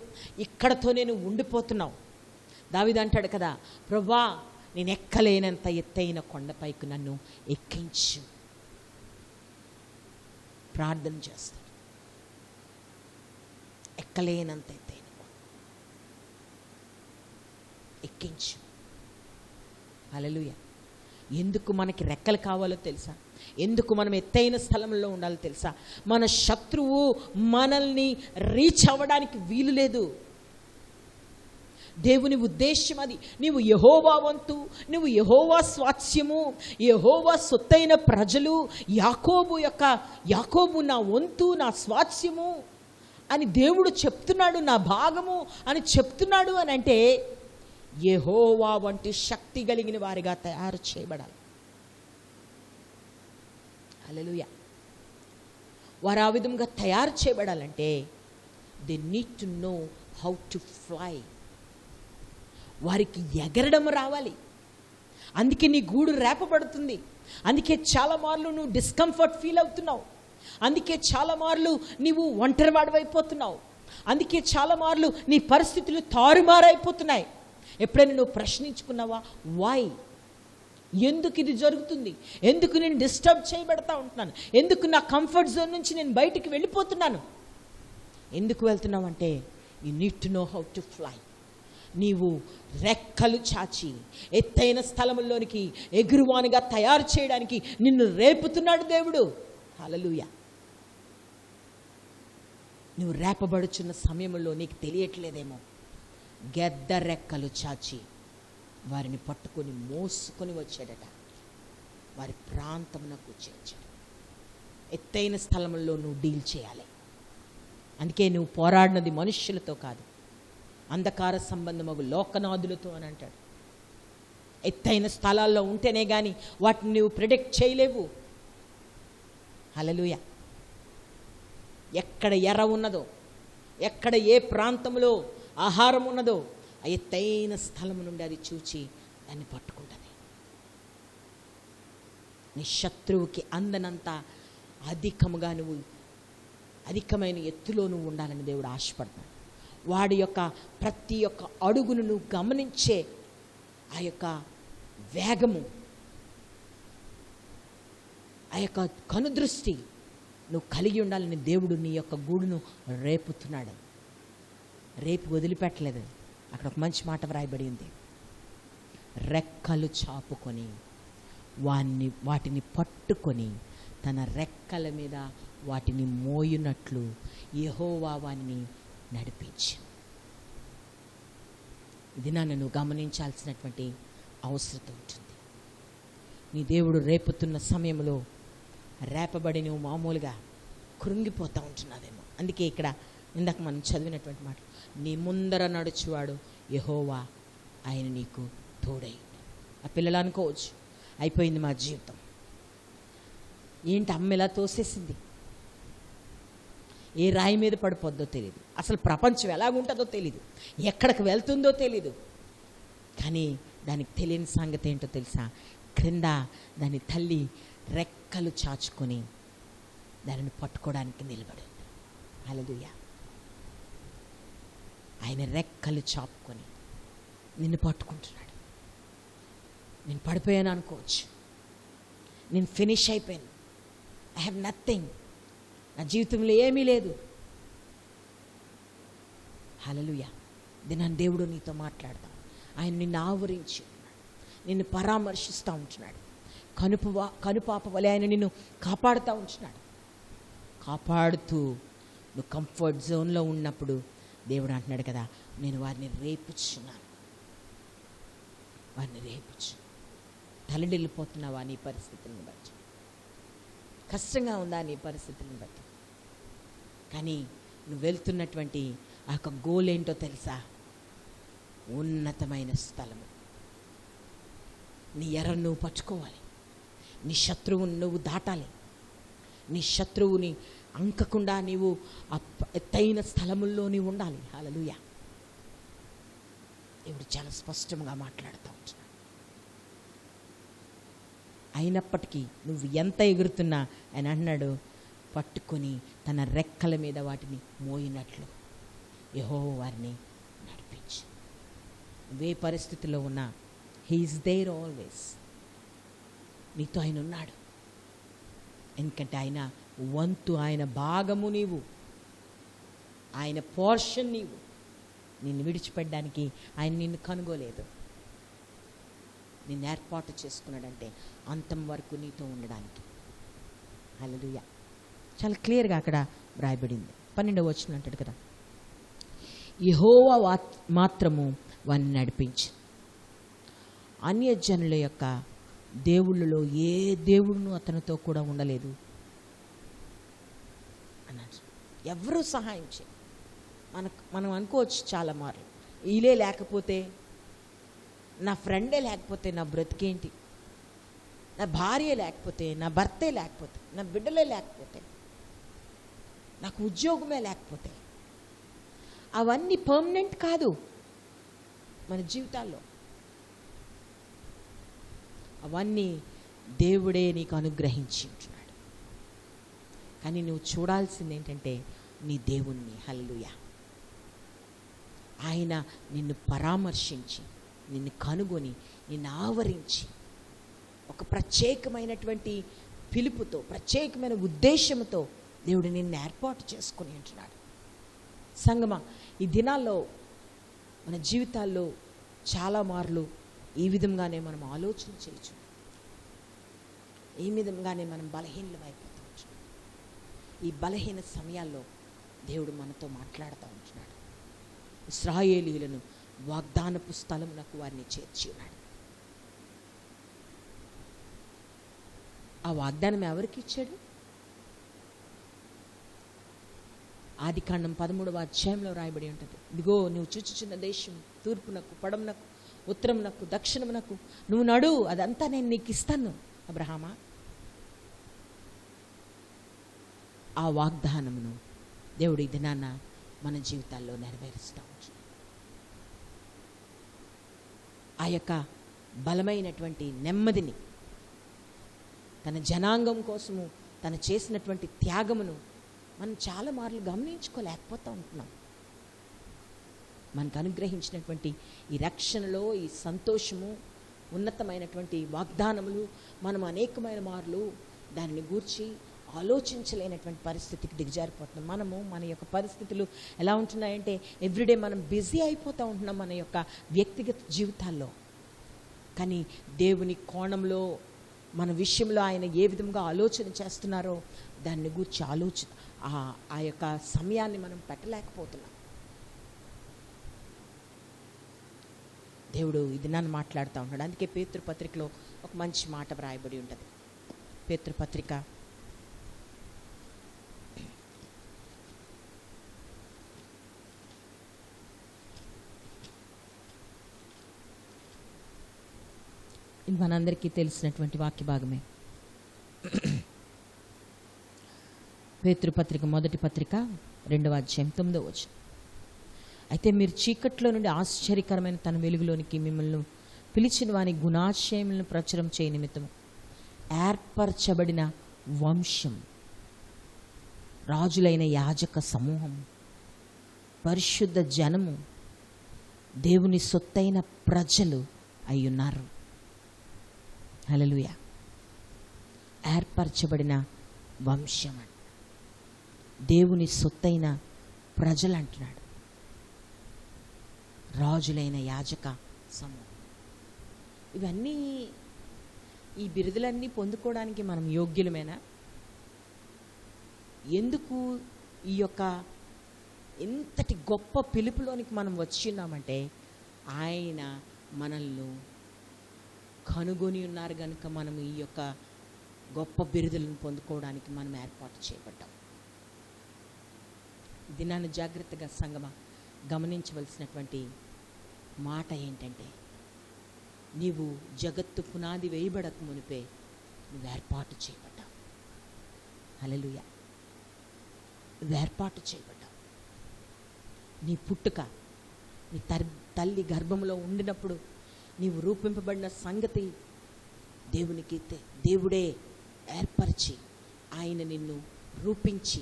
ఇక్కడతో నేను ఉండిపోతున్నావు. దావీదు అంటాడు కదా, ప్రభువా నేను ఎక్కలేనంత ఎత్తైన కొండపైకి నన్ను ఎక్కించు. ప్రార్థన చేస్తాడు. ఎక్కలేనంత ఎత్తైన ఎక్కించు. హల్లెలూయా. ఎందుకు మనకి రెక్కలు కావాలో తెలుసా? ఎందుకు మనం ఎత్తైన స్థలంలో ఉండాలో తెలుసా? మన శత్రువు మనల్ని రీచ్ అవ్వడానికి వీలు లేదు. దేవుని ఉద్దేశం అది. నీవు యెహోవా వంతు, నువ్వు యెహోవా స్వాస్యము, యెహోవా సొత్తైన ప్రజలు, యాకోబు నా వంతు, నా స్వాస్యము అని దేవుడు చెప్తున్నాడు, నా భాగము అని చెప్తున్నాడు అని అంటే యెహోవా వంటి శక్తి కలిగిన వారిగా తయారు చేయబడాలి. హల్లెలూయా. వారు ఆ విధంగా తయారు చేయబడాలంటే they need to know how to fly. వారికి ఎగరడం రావాలి. అందుకే నీ గూడు రేపబడుతుంది. అందుకే చాలా మార్లు నువ్వు డిస్కంఫర్ట్ ఫీల్ అవుతున్నావు. అందుకే చాలా మార్లు నీవు ఒంటరివాడివైపోతున్నావు. అందుకే చాలా మార్లు నీ పరిస్థితులు తారుమారైపోతున్నాయి. ఎప్పుడైనా నువ్వు ప్రశ్నించుకున్నావా? వై? ఎందుకు ఇది జరుగుతుంది? ఎందుకు నేను డిస్టర్బ్ చేయబడతా ఉంటున్నాను? ఎందుకు నా కంఫర్ట్ జోన్ నుంచి నేను బయటికి వెళ్ళిపోతున్నాను? ఎందుకు వెళ్తున్నావు అంటే you need to know how to fly. నీవు రెక్కలు చాచి ఎత్తైన స్థలముల్లోనికి ఎగురువానిగా తయారు చేయడానికి నిన్ను రేపుతున్నాడు దేవుడు. హల్లెలూయా. నువ్వు రేపబడుచున్న సమయంలో నీకు తెలియట్లేదేమో, గెద్ద రెక్కలు చాచి వారిని పట్టుకొని మోసుకొని వచ్చాడట, వారి ప్రాంతమునకు చేర్చాడు. ఎత్తైన స్థలంలో నువ్వు డీల్ చేయాలి. అందుకే నువ్వు పోరాడినది మనుష్యులతో కాదు, అంధకార సంబంధమగు లోకనాథులతో అని అంటాడు. ఎత్తైన స్థలాల్లో ఉంటేనే కానీ వాటిని నువ్వు ప్రిడిక్ట్ చేయలేవు. హల్లెలూయా. ఎక్కడ ఎర్ర ఉన్నదో, ఎక్కడ ఏ ప్రాంతంలో ఆహారం ఉన్నదో ఆ ఎత్తైన స్థలం నుండి అది చూచి దాన్ని పట్టుకుంటుంది. నీ శత్రువుకి అందనంత అధికముగా నువ్వు అధికమైన ఎత్తులో నువ్వు ఉండాలని దేవుడు ఆశపడతాడు. వాడి యొక్క ప్రతి ఒక్క అడుగును నువ్వు గమనించే ఆ యొక్క వేగము, ఆ యొక్క కనుదృష్టి నువ్వు కలిగి ఉండాలని దేవుడు నీ యొక్క గూడును రేపుతున్నాడు. రేపు వదిలిపెట్టలేదు. అక్కడ ఒక మంచి మాట వ్రాయబడి ఉంది, రెక్కలు చాపుకొని వాటిని పట్టుకొని తన రెక్కల మీద వాటిని మోయునట్లు యెహోవా వానిని నడిపించి. ఇది నన్ను గమనించాల్సినటువంటి అవసరం ఉంటుంది. నీ దేవుడు రేపుతున్న సమయంలో రేపబడి నువ్వు మామూలుగా కృంగిపోతూ ఉంటున్నావేమో. అందుకే ఇక్కడ ఇందాక మనం చదివినటువంటి మాట, నీ ముందర నడుచువాడు యెహోవా, ఆయన నీకు తోడై. ఆ పిల్లలు అనుకోవచ్చు, అయిపోయింది మా జీవితం, ఏంటి అమ్మ ఇలా తోసేసింది, ఏ రాయి మీద పడిపోద్దో తెలియదు, అసలు ప్రపంచం ఎలాగుంటుందో తెలీదు, ఎక్కడికి వెళ్తుందో తెలీదు. కానీ దానికి తెలియని సంగతి ఏంటో తెలుసా? క్రింద దాని తల్లి రెక్కలు చాచుకొని దానిని పట్టుకోవడానికి నిలబడింది. హల్లెలూయా. ఆయన రెక్కలు చాపుకొని నిన్ను పట్టుకుంటున్నాడు. నేను పడిపోయాను అనుకోవచ్చు, నేను ఫినిష్ అయిపోయాను, ఐ హ్యావ్ నథింగ్, నా జీవితంలో ఏమీ లేదు. హల్లెలూయా. దినాన్ని దేవుడు నీతో మాట్లాడతాం. ఆయన నిన్ను ఆవరించి ఉన్నాడు, నిన్ను పరామర్శిస్తూ ఉంటున్నాడు. కనుపాప వలె ఆయన నిన్ను కాపాడుతూ ఉంటున్నాడు. కాపాడుతూ నువ్వు కంఫర్ట్ జోన్లో ఉన్నప్పుడు దేవుడు అంటున్నాడు కదా, నేను వారిని రేపుచున్నాను, వారిని రేపుచు. తలడిల్లిపోతున్నావా నీ పరిస్థితులను బట్టి? కష్టంగా ఉందా నీ పరిస్థితులను బట్టి? కానీ నువ్వు వెళ్తున్నటువంటి ఆ యొక్క గోల్ ఏంటో తెలుసా? ఉన్నతమైన స్థలము. నీ ఎర్రను నువ్వు పట్టుకోవాలి, నీ శత్రువుని నువ్వు దాటాలి, నీ శత్రువుని అంకకుండా నీవు ఎత్తైన స్థలముల్లో నీవు ఉండాలి. హల్లెలూయా. దేవుడు చాలా స్పష్టంగా మాట్లాడుతూ ఉంటున్నాడు. అయినప్పటికీ నువ్వు ఎంత ఎగురుతున్నా ఆయన అన్నాడు, పట్టుకొని తన రెక్కల మీద వాటిని మోయినట్లు యెహోవా వారిని నడిపించు. నువ్వే పరిస్థితిలో ఉన్నా హీ ఈజ్ దేర్ ఆల్వేస్. నీతో ఆయన ఉన్నాడు. ఎందుకంటే ఆయన వంతు, ఆయన భాగము నీవు, ఆయన పోర్షన్ నీవు. నిన్ను విడిచిపెట్టడానికి ఆయన నిన్ను కనుగోలేదు. నిన్ను ఏర్పాటు చేసుకున్నాడంటే అంతం వరకు నీతో ఉండడానికి. హల్లెలూయా. చాలా క్లియర్గా అక్కడ వ్రాయబడింది. 12వ వచనం అంటాడు కదా, యెహోవా మాత్రము వారిని నడిపించు. అన్యజనుల యొక్క దేవుళ్ళలో ఏ దేవుడును అతనితో కూడా ఉండలేదు అన్నాడు. ఎవరూ సహాయం చేయ. మనం అనుకోవచ్చు చాలా మార్లు, వీలే లేకపోతే, నా ఫ్రెండే లేకపోతే నా బ్రతికేంటి, నా భార్య లేకపోతే, నా భర్తే లేకపోతే, నా బిడ్డలే లేకపోతే, నాకు ఉద్యోగమే లేకపోతే. అవన్నీ పర్మనెంట్ కాదు మన జీవితాల్లో. అవన్నీ దేవుడే నీకు అనుగ్రహించి ఉంటున్నాడు. కానీ నువ్వు చూడాల్సింది ఏంటంటే నీ దేవుణ్ణి. హల్లెలూయా. ఆయన నిన్ను పరామర్శించి, నిన్ను కనుగొని, నిన్ను ఆవరించి ఒక ప్రత్యేకమైనటువంటి పిలుపుతో, ప్రత్యేకమైన ఉద్దేశంతో దేవుడు నిన్ను ఏర్పాటు చేసుకుని ఉంటున్నాడు. సంగమా, ఈ దినాల్లో మన జీవితాల్లో చాలా మార్లు ఈ విధంగానే మనం ఆలోచన చేయొచ్చు, ఈ విధంగానే మనం బలహీనమైపోతూ ఉంటున్నాం. ఈ బలహీన సమయాల్లో దేవుడు మనతో మాట్లాడుతూ ఉంటున్నాడు. ఇశ్రాయేలీయులను వాగ్దానపు స్థలమునకు వారిని చేర్చి ఉన్నాడు. ఆ వాగ్దానం ఎవరికి ఇచ్చాడు? ఆదికాండం 13వ అధ్యాయంలో రాయబడి ఉంటుంది. ఇదిగో నువ్వు చూచుచున్న దేశం తూర్పునకు, పడమనకు, ఉత్తరమునకు, దక్షిణమునకు నువ్వు నడు, అదంతా నేను నీకు ఇస్తాను అబ్రహామా. ఆ వాగ్దానమును దేవుడు ఈ దినాన మన జీవితాల్లో నెరవేరుస్తూ ఉంటాడు. ఆ యొక్క బలమైనటువంటి నెమ్మదిని, తన జనాంగం కోసము తను చేసినటువంటి త్యాగమును మనం చాలా మార్లు గమనించుకోలేకపోతూ ఉంటున్నాం. మనకు అనుగ్రహించినటువంటి ఈ రక్షణలో ఈ సంతోషము, ఉన్నతమైనటువంటి వాగ్దానములు మనం అనేకమైన మార్లు దానిని గూర్చి ఆలోచించలేనటువంటి పరిస్థితికి దిగజారిపోతున్నాం. మన యొక్క పరిస్థితులు ఎలా ఉంటున్నాయంటే ఎవ్రీడే మనం బిజీ అయిపోతూ ఉంటున్నాం మన యొక్క వ్యక్తిగత జీవితాల్లో. కానీ దేవుని కోణంలో మన విషయంలో ఆయన ఏ విధంగా ఆలోచన చేస్తున్నారో దాన్ని గూర్చి ఆ యొక్క సమయాన్ని మనం పెట్టలేకపోతున్నాం. దేవుడు ఇది నన్ను మాట్లాడుతూ ఉన్నాడు. అందుకే పేతురు పత్రికలో ఒక మంచి మాట వ్రాయబడి ఉంటుంది. పేతురు పత్రిక 1 మనందరికీ తెలిసినటువంటి వాక్య భాగమే. పేతురు పత్రిక 1వ పత్రిక 2వ అధ్యాయం 9వ వచనం. అయితే మీరు చీకట్లో నుండి ఆశ్చర్యకరమైన తన వెలుగులోనికి మిమ్మల్ని పిలిచిన వాని గుణాశయములను ప్రచురం చేయ నిమిత్తం ఏర్పరచబడిన వంశం, రాజులైన యాజక సమూహం, పరిశుద్ధ జనము, దేవుని సొత్తైన ప్రజలు అయ్యున్నారు. హల్లెలూయా. ఏర్పరచబడిన వంశం, దేవుని సొత్తైన ప్రజలు అంటున్నాడు. రాజులైన యాజక సమూహం. ఇవన్నీ, ఈ బిరుదులన్నీ పొందుకోవడానికి మనం యోగ్యులమేనా? ఎందుకు ఈ యొక్క ఇంతటి గొప్ప పిలుపులోనికి మనం వచ్చిన్నామంటే ఆయన మనల్ని కనుగొని ఉన్నారు కనుక మనం ఈ యొక్క గొప్ప బిరుదులను పొందుకోవడానికి మనం ఏర్పాటు చేయబడ్డాం. ఇది నన్ను జాగ్రత్తగా సంగమా గమనించవలసినటువంటి మాట ఏంటంటే, నీవు జగత్తు పునాది వేయబడక మునిపే నువ్వు ఏర్పాటు చేయబడ్డావు. హల్లెలూయా. నువ్వు ఏర్పాటు చేయబడ్డావు. నీ పుట్టుక, నీ తల్లి గర్భంలో ఉండినప్పుడు నీవు రూపింపబడిన సంగతి దేవుడే ఏర్పరిచి ఆయన నిన్ను రూపించి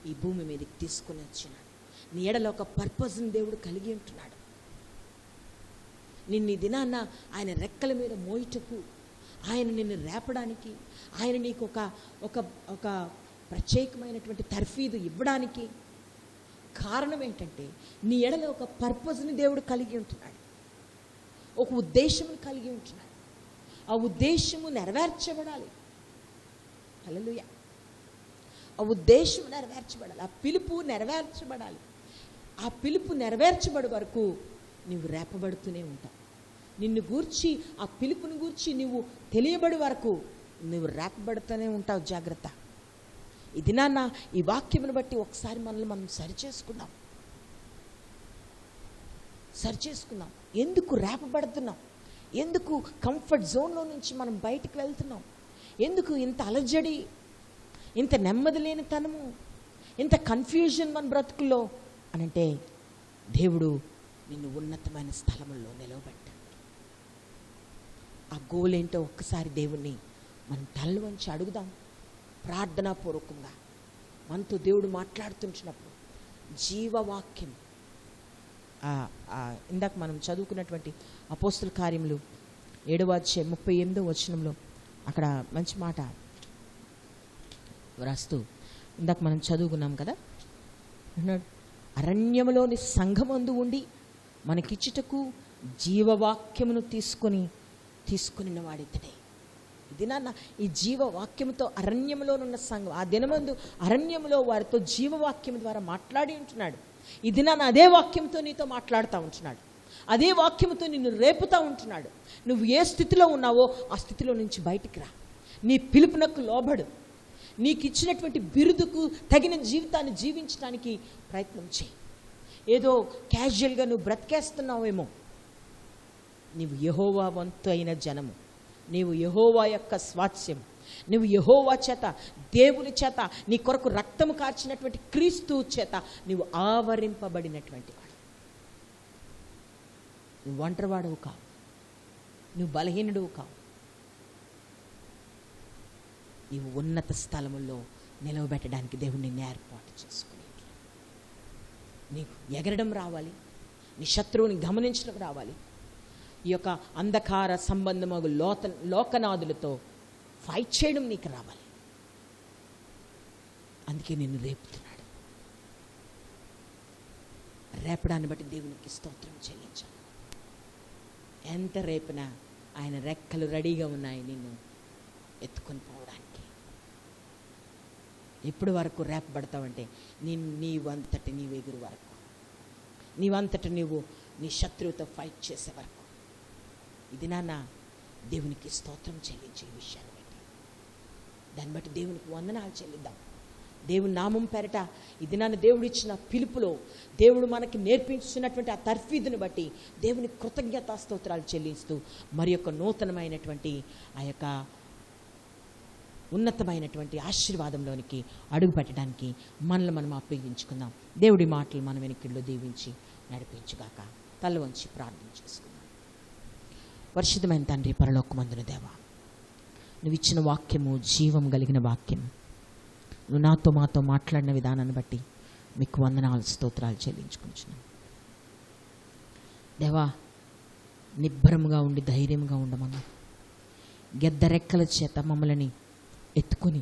ఈ భూమి మీదకి తీసుకుని వచ్చినాడు. నీ ఎడలో ఒక పర్పస్ని దేవుడు కలిగి ఉంటున్నాడు. నిన్ను ఈ దినాన్న ఆయన రెక్కల మీద మోయుటకు, ఆయన నిన్ను రేపడానికి, ఆయన నీకు ఒక ప్రత్యేకమైనటువంటి తర్ఫీదు ఇవ్వడానికి కారణం ఏంటంటే నీ ఎడలో ఒక పర్పస్ని దేవుడు కలిగి ఉంటున్నాడు, ఒక ఉద్దేశమును కలిగి ఉంటున్నాడు. ఆ ఉద్దేశము నెరవేర్చబడాలి. హల్లెలూయా. ఆ ఉద్దేశం నెరవేర్చబడాలి, ఆ పిలుపు నెరవేర్చబడాలి. ఆ పిలుపు నెరవేర్చబడే వరకు నువ్వు రేపబడుతూనే ఉంటావు. నిన్ను గూర్చి, ఆ పిలుపుని గూర్చి నువ్వు తెలియబడి వరకు నువ్వు రేపబడుతూనే ఉంటావు. జాగ్రత్త. ఇది నాన్న ఈ వాక్యమును బట్టి ఒకసారి మనల్ని మనం సరిచేసుకుందాం. ఎందుకు రేపబడుతున్నాం? ఎందుకు కంఫర్ట్ జోన్లో నుంచి మనం బయటికి వెళ్తున్నాం? ఎందుకు ఇంత అలజడి, ఇంత నెమ్మది లేనితనము, ఇంత కన్ఫ్యూజన్ మన బ్రతుకుల్లో అనంటే దేవుడు నిన్ను ఉన్నతమైన స్థలముల్లో నిలవబెట్టాడు. ఆ గోల్ ఏంటో ఒక్కసారి దేవుణ్ణి మనం తల వంచి అడుగుదాం. ప్రార్థనాపూర్వకంగా మనతో దేవుడు మాట్లాడుతుంటున్నప్పుడు జీవవాక్యం ఇందాక మనం చదువుకున్నటువంటి అపోస్తుల కార్యములు 7వ అధ్యాయం 38వ వచనంలో అక్కడ మంచి మాట వ్రాస్తూ ఇందాక మనం చదువుకున్నాం కదా, అన్నాడు అరణ్యములోని సంఘమందు ఉండి మనకిచ్చుటకు జీవవాక్యమును తీసుకుని వాడితడే. ఇది నాన్న ఈ జీవవాక్యముతో అరణ్యములోనున్న సంఘం ఆ దినమందు అరణ్యములో వారితో జీవవాక్యం ద్వారా మాట్లాడి ఉంటున్నాడు. ఇది నాన్న అదే వాక్యంతో నీతో మాట్లాడుతూ ఉంటున్నాడు, అదే వాక్యంతో నిన్ను రేపుతూ ఉంటున్నాడు. నువ్వు ఏ స్థితిలో ఉన్నావో ఆ స్థితిలో నుంచి బయటికి రా, నీ పిలుపునకు లోబడు, నీకు ఇచ్చినటువంటి బిరుదుకు తగిన జీవితాన్ని జీవించడానికి ప్రయత్నం చేయి. ఏదో క్యాజువల్గా నువ్వు బ్రతికేస్తున్నావేమో. నీవు యెహోవా వంతు అయిన జనము, నీవు యెహోవా యొక్క స్వాస్యం, నువ్వు యెహోవా చేత దేవుని చేత నీ కొరకు రక్తము కార్చినటువంటి క్రీస్తు చేత నీవు ఆవరింపబడినటువంటి వాడు. నువ్వు ఒంటరివాడవు కావు, నువ్వు బలహీనుడువు కావు. నీవు ఉన్నత స్థలముల్లో నిలవబెట్టడానికి దేవుడు నిన్ను ఏర్పాటు చేసుకుని నీకు ఎగరడం రావాలి, నీ శత్రువుని గమనించడం రావాలి, ఈ యొక్క అంధకార సంబంధము లోకనాదులతో ఫైట్ చేయడం నీకు రావాలి. అందుకే నిన్ను రేపుతున్నాడు. రేపడాన్ని బట్టి దేవునికి స్తోత్రం చెల్లించాలి. ఎంత రేపినా ఆయన రెక్కలు రెడీగా ఉన్నాయి నిన్ను ఎత్తుకొని పోవడానికి. ఎప్పుడు వరకు రేపబడతావంటే నీవంతటి నీవు ఎగురు వరకు, నీవంతటి నీవు నీ శత్రువుతో ఫైట్ చేసే వరకు. ఇది నాన్న దేవునికి స్తోత్రం చెల్లించే విషయాన్ని బట్టి, దాన్ని బట్టి దేవునికి వందనాలు చెల్లిద్దాం. దేవుని నామం పేరట ఇది నాన్న దేవుడు ఇచ్చిన పిలుపులో దేవుడు మనకి నేర్పించినటువంటి ఆ తర్ఫీదుని బట్టి దేవుని కృతజ్ఞతా స్తోత్రాలు చెల్లిస్తూ మరి యొక్క నూతనమైనటువంటి ఆ యొక్క ఉన్నతమైనటువంటి ఆశీర్వాదంలోనికి అడుగు పెట్టడానికి మనల్ని మనం అప్పగించుకుందాం. దేవుడి మాటలు మన వెనుకల్లో దీవించి నడిపించుగాక. తల వంచి ప్రార్థన చేసుకుందాం. పరిశుద్ధమైన తండ్రి, పరలోకమందున దేవా, నువ్వు ఇచ్చిన వాక్యము జీవం కలిగిన వాక్యం. నువ్వు నాతో మాతో మాట్లాడిన విధానాన్ని బట్టి మీకు వందనాలు స్తోత్రాలు చెల్లించుకుంటున్నాను దేవా. నిబ్బరముగా ఉండి ధైర్యంగా ఉండమన్నా, గెద్దరెక్కల చేత మమ్మల్ని ఎత్తుకొని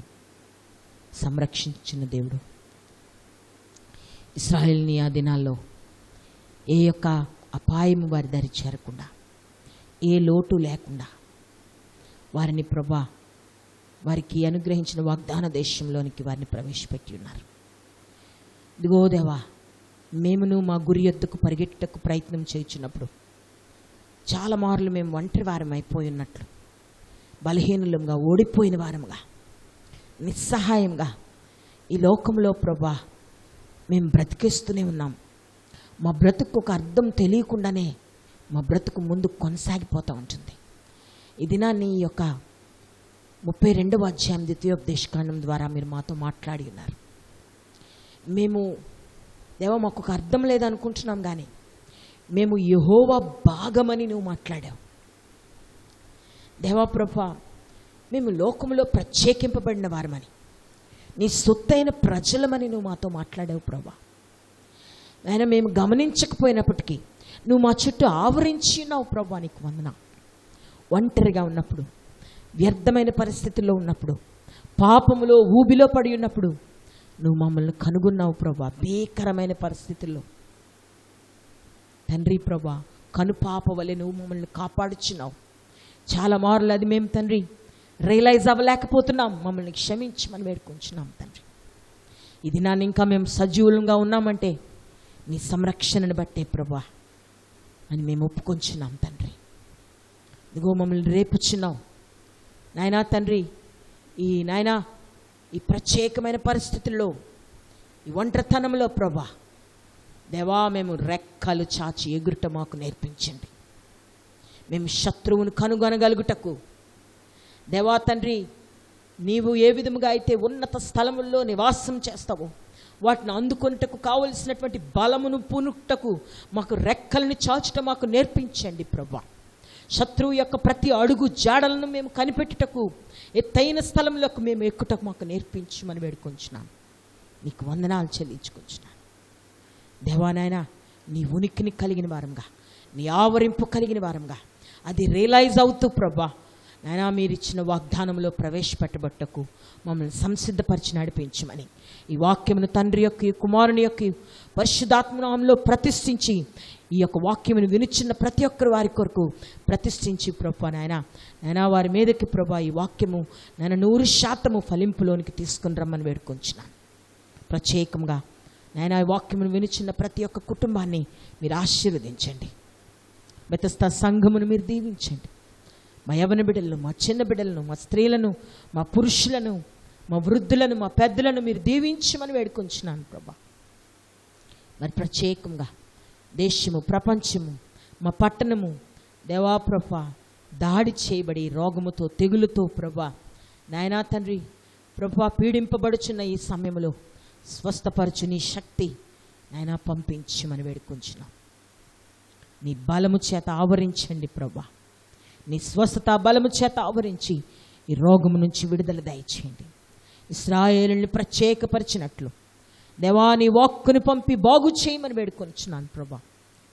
సంరక్షించిన దేవుడు. ఇశ్రాయేలుని ఆ దినాల్లో ఏ యొక్క అపాయము వారి దారి చేరకుండా, ఏ లోటు లేకుండా వారిని ప్రభా వారికి అనుగ్రహించిన వాగ్దాన దేశంలోనికి వారిని ప్రవేశపెట్టి ఉన్నారు. ఇదిగో దేవా, మేమును మా గురి యొద్దకు పరిగెట్టుటకు ప్రయత్నం చేయుచున్నప్పుడు చాలా మార్లు మేము ఒంటరి వారం అయిపోయి ఉన్నట్లు, బలహీనులంగా ఓడిపోయిన వారముగా, నిస్సహాయంగా ఈ లోకంలో ప్రభా మేము బ్రతికేస్తూనే ఉన్నాం. మా బ్రతుకు ఒక అర్థం తెలియకుండానే మా బ్రతుకు ముందు కొనసాగిపోతూ ఉంటుంది. ఈ దినాన్ని ఈ యొక్క 32వ అధ్యాయం ద్వితీయోపదేశకాండం ద్వారా మీరు మాతో మాట్లాడి ఉన్నారు. మేము దేవా మాకు ఒక అర్థం లేదనుకుంటున్నాం, కానీ మేము యెహోవా భాగమని నువ్వు మాట్లాడావు దేవా. ప్రభా, మేము లోకంలో ప్రత్యేకింపబడిన వారమని, నీ సొత్తైన ప్రజలమని నువ్వు మాతో మాట్లాడావు ప్రభా. ఆయన మేము గమనించకపోయినప్పటికీ నువ్వు మా చుట్టూ ఆవరించి ఉన్నావు ప్రభా. నీకు వందనాలు. ఒంటరిగా ఉన్నప్పుడు, వ్యర్థమైన పరిస్థితుల్లో ఉన్నప్పుడు, పాపములో ఊబిలో పడి ఉన్నప్పుడు నువ్వు మమ్మల్ని కనుగొన్నావు ప్రభా. భీకరమైన పరిస్థితుల్లో తండ్రి ప్రభా, కనుపాప వలె నువ్వు మమ్మల్ని కాపాడుచున్నావు. చాలా మార్లు అది మేము తండ్రి రియలైజ్ అవ్వలేకపోతున్నాం. మమ్మల్ని క్షమించి మనం వేడుకుంటున్నాం తండ్రి. ఇది నాన్న ఇంకా మేము సజీవులంగా ఉన్నామంటే నీ సంరక్షణను బట్టే ప్రభా అని మేము ఒప్పుకొంచున్నాం తండ్రి. ఇదిగో మమ్మల్ని రేపుచున్నావు నాయనా తండ్రి. ఈ ప్రత్యేకమైన పరిస్థితుల్లో, ఈ ఒంటరితనంలో ప్రభా దేవా, మేము రెక్కలు చాచి ఎగురుట మాకు నేర్పించండి. మేము శత్రువును కనుగొనగలుగుటకు దేవా తండ్రి, నీవు ఏ విధముగా అయితే ఉన్నత స్థలముల్లో నివాసం చేస్తావో వాటిని అందుకొనుటకు కావలసినటువంటి బలమును పూనుటకు మాకు రెక్కలను చాచుట మాకు నేర్పించండి ప్రభా. శత్రువు యొక్క ప్రతి అడుగు జాడలను మేము కనిపెట్టుటకు, ఎత్తైన స్థలంలోకి మేము ఎక్కుటకు మాకు నేర్పించమని వేడుకొంచున్నాను. నీకు వందనాలు చెల్లించుకొంచున్నాను దేవా. నాయనా, నీ ఉనికిని కలిగిన వారంగా, నీ ఆవరింపు కలిగిన వారంగా అది రియలైజ్ అవుతూ ప్రభా నాయనా మీరు ఇచ్చిన వాగ్దానంలో ప్రవేశపెట్టబట్టకు మమ్మల్ని సంసిద్ధపరిచి నడిపించమని ఈ వాక్యమును తండ్రి యొక్క కుమారుని యొక్క పరిశుద్ధాత్మనామంలో ప్రతిష్ఠించి ఈ యొక్క వాక్యమును వినిచిన్న ప్రతి ఒక్కరు వారి కొరకు ప్రతిష్ఠించి ప్రభా నాయనా వారి మీదకి ప్రభా ఈ వాక్యము నాయన 100% ఫలింపులోనికి తీసుకుని రమ్మని వేడుకొంచున్నాను. ప్రత్యేకంగా నాయనా ఈ వాక్యమును వినిచిన్న ప్రతి ఒక్క కుటుంబాన్ని మీరు ఆశీర్వదించండి. బెతస్తా సంఘమును మీరు దీవించండి. మా యవన బిడ్డలను, మా చిన్న బిడ్డలను, మా స్త్రీలను, మా పురుషులను, మా వృద్ధులను, మా పెద్దలను మీరు దీవించమని వేడుకొంచున్నాను ప్రభా. మరి ప్రత్యేకంగా దేశము, ప్రపంచము, మా పట్టణము దేవా ప్రభా దాడి చేయబడి రోగముతో, తెగులుతో ప్రభా నాయనా తండ్రి ప్రభా పీడింపబడుచున్న ఈ సమయంలో స్వస్థపరచు నీ శక్తి నాయనా పంపించమని వేడుకొంచున్నాం. నీ బలము చేత ఆవరించండి ప్రభా. నీ స్వస్థత బలము చేత ఆవరించి ఈ రోగము నుంచి విడుదల దయచేయండి. ఇశ్రాయేలుని ప్రత్యేకపరిచినట్లు దేవా నీ వాక్కుని పంపి బాగు చేయమని వేడుకొంచున్నాను ప్రభా.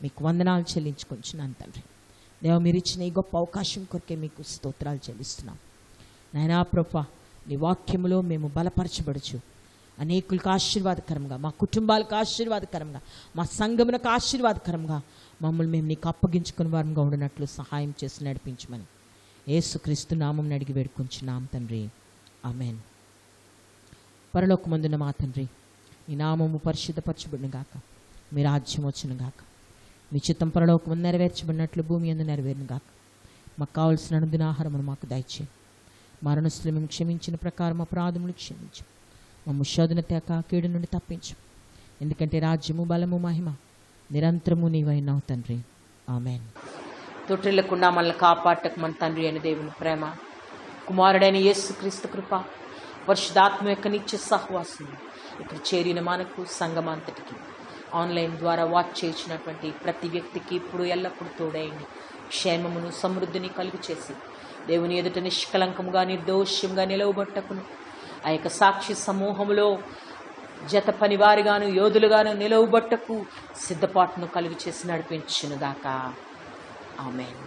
మీకు వందనాలు చెల్లించుకొంచున్నాను తండ్రి. దేవా మీరు ఇచ్చిన ఈ గొప్ప అవకాశం కొరకే మీకు స్తోత్రాలు చెల్లిస్తున్నాం నాయనా ప్రభా. నీ వాక్యములో మేము బలపరచబడుచు అనేకులకు ఆశీర్వాదకరంగా, మా కుటుంబాలకు ఆశీర్వాదకరంగా, మా సంఘమునకు ఆశీర్వాదకరంగా మమ్మల్ని మేము నీకు అప్పగించుకుని వారంగా ఉండినట్లు సహాయం చేసి నడిపించమని యేసుక్రీస్తు నామం అడిగి వేడుకొంచున్నాం తండ్రి. ఆమెన్. పరలోకమందున మా తండ్రి, నీ నామము పరిశుద్ధపరచబడును గాక, మీ రాజ్యం వచ్చును గాక, మీ చిత్తం పరలోకమందు నెరవేర్చబడినట్లు భూమి యందు నెరవేరును గాక. మాకు కావలసిన అనుదిన ఆహారమును మాకు దయచేయండి. మరణస్తులు మేము క్షమించిన ప్రకారం అపరాధములు క్షమించు. మమ్ము శోధన తేక కీడు నుండి తప్పించు. ఎందుకంటే రాజ్యము, బలము, మహిమ నిరంతరము నీవైనావు తండ్రి. ఆమెన్. తొట్టిల్లకుండా మనల్ని కాపాడటకు మన తండ్రి అయిన దేవుని ప్రేమ, కుమారుడైన యేసుక్రీస్తు కృప, పరిశుద్ధాత్మ యొక్క నిత్య సహవాసం ఇక్కడ చేరిన మనకు సంఘమంతటికి ఆన్లైన్ ద్వారా వాచ్ చేసినటువంటి ప్రతి వ్యక్తికి ఇప్పుడు ఎల్లప్పుడూ తోడైంది. క్షేమమును సమృద్ధిని కలుగు చేసి దేవుని ఎదుట నిష్కలంకముగా నిర్దోష్యంగా నిలవబట్టకును ఆ యొక్క సాక్షి సమూహంలో జత పనివారిగాను యోధులుగాను నిలవబట్టకు సిద్ధపాటును కలుగు చేసి నడిపించును గాక. ఆమేన్.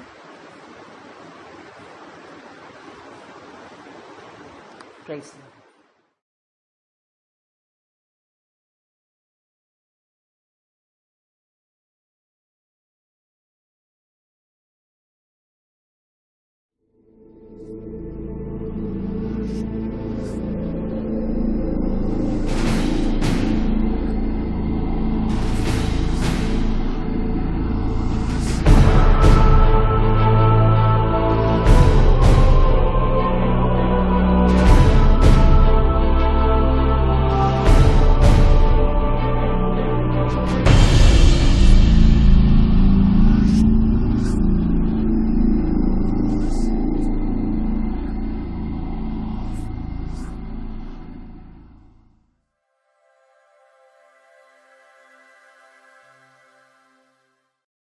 ప్రైజ్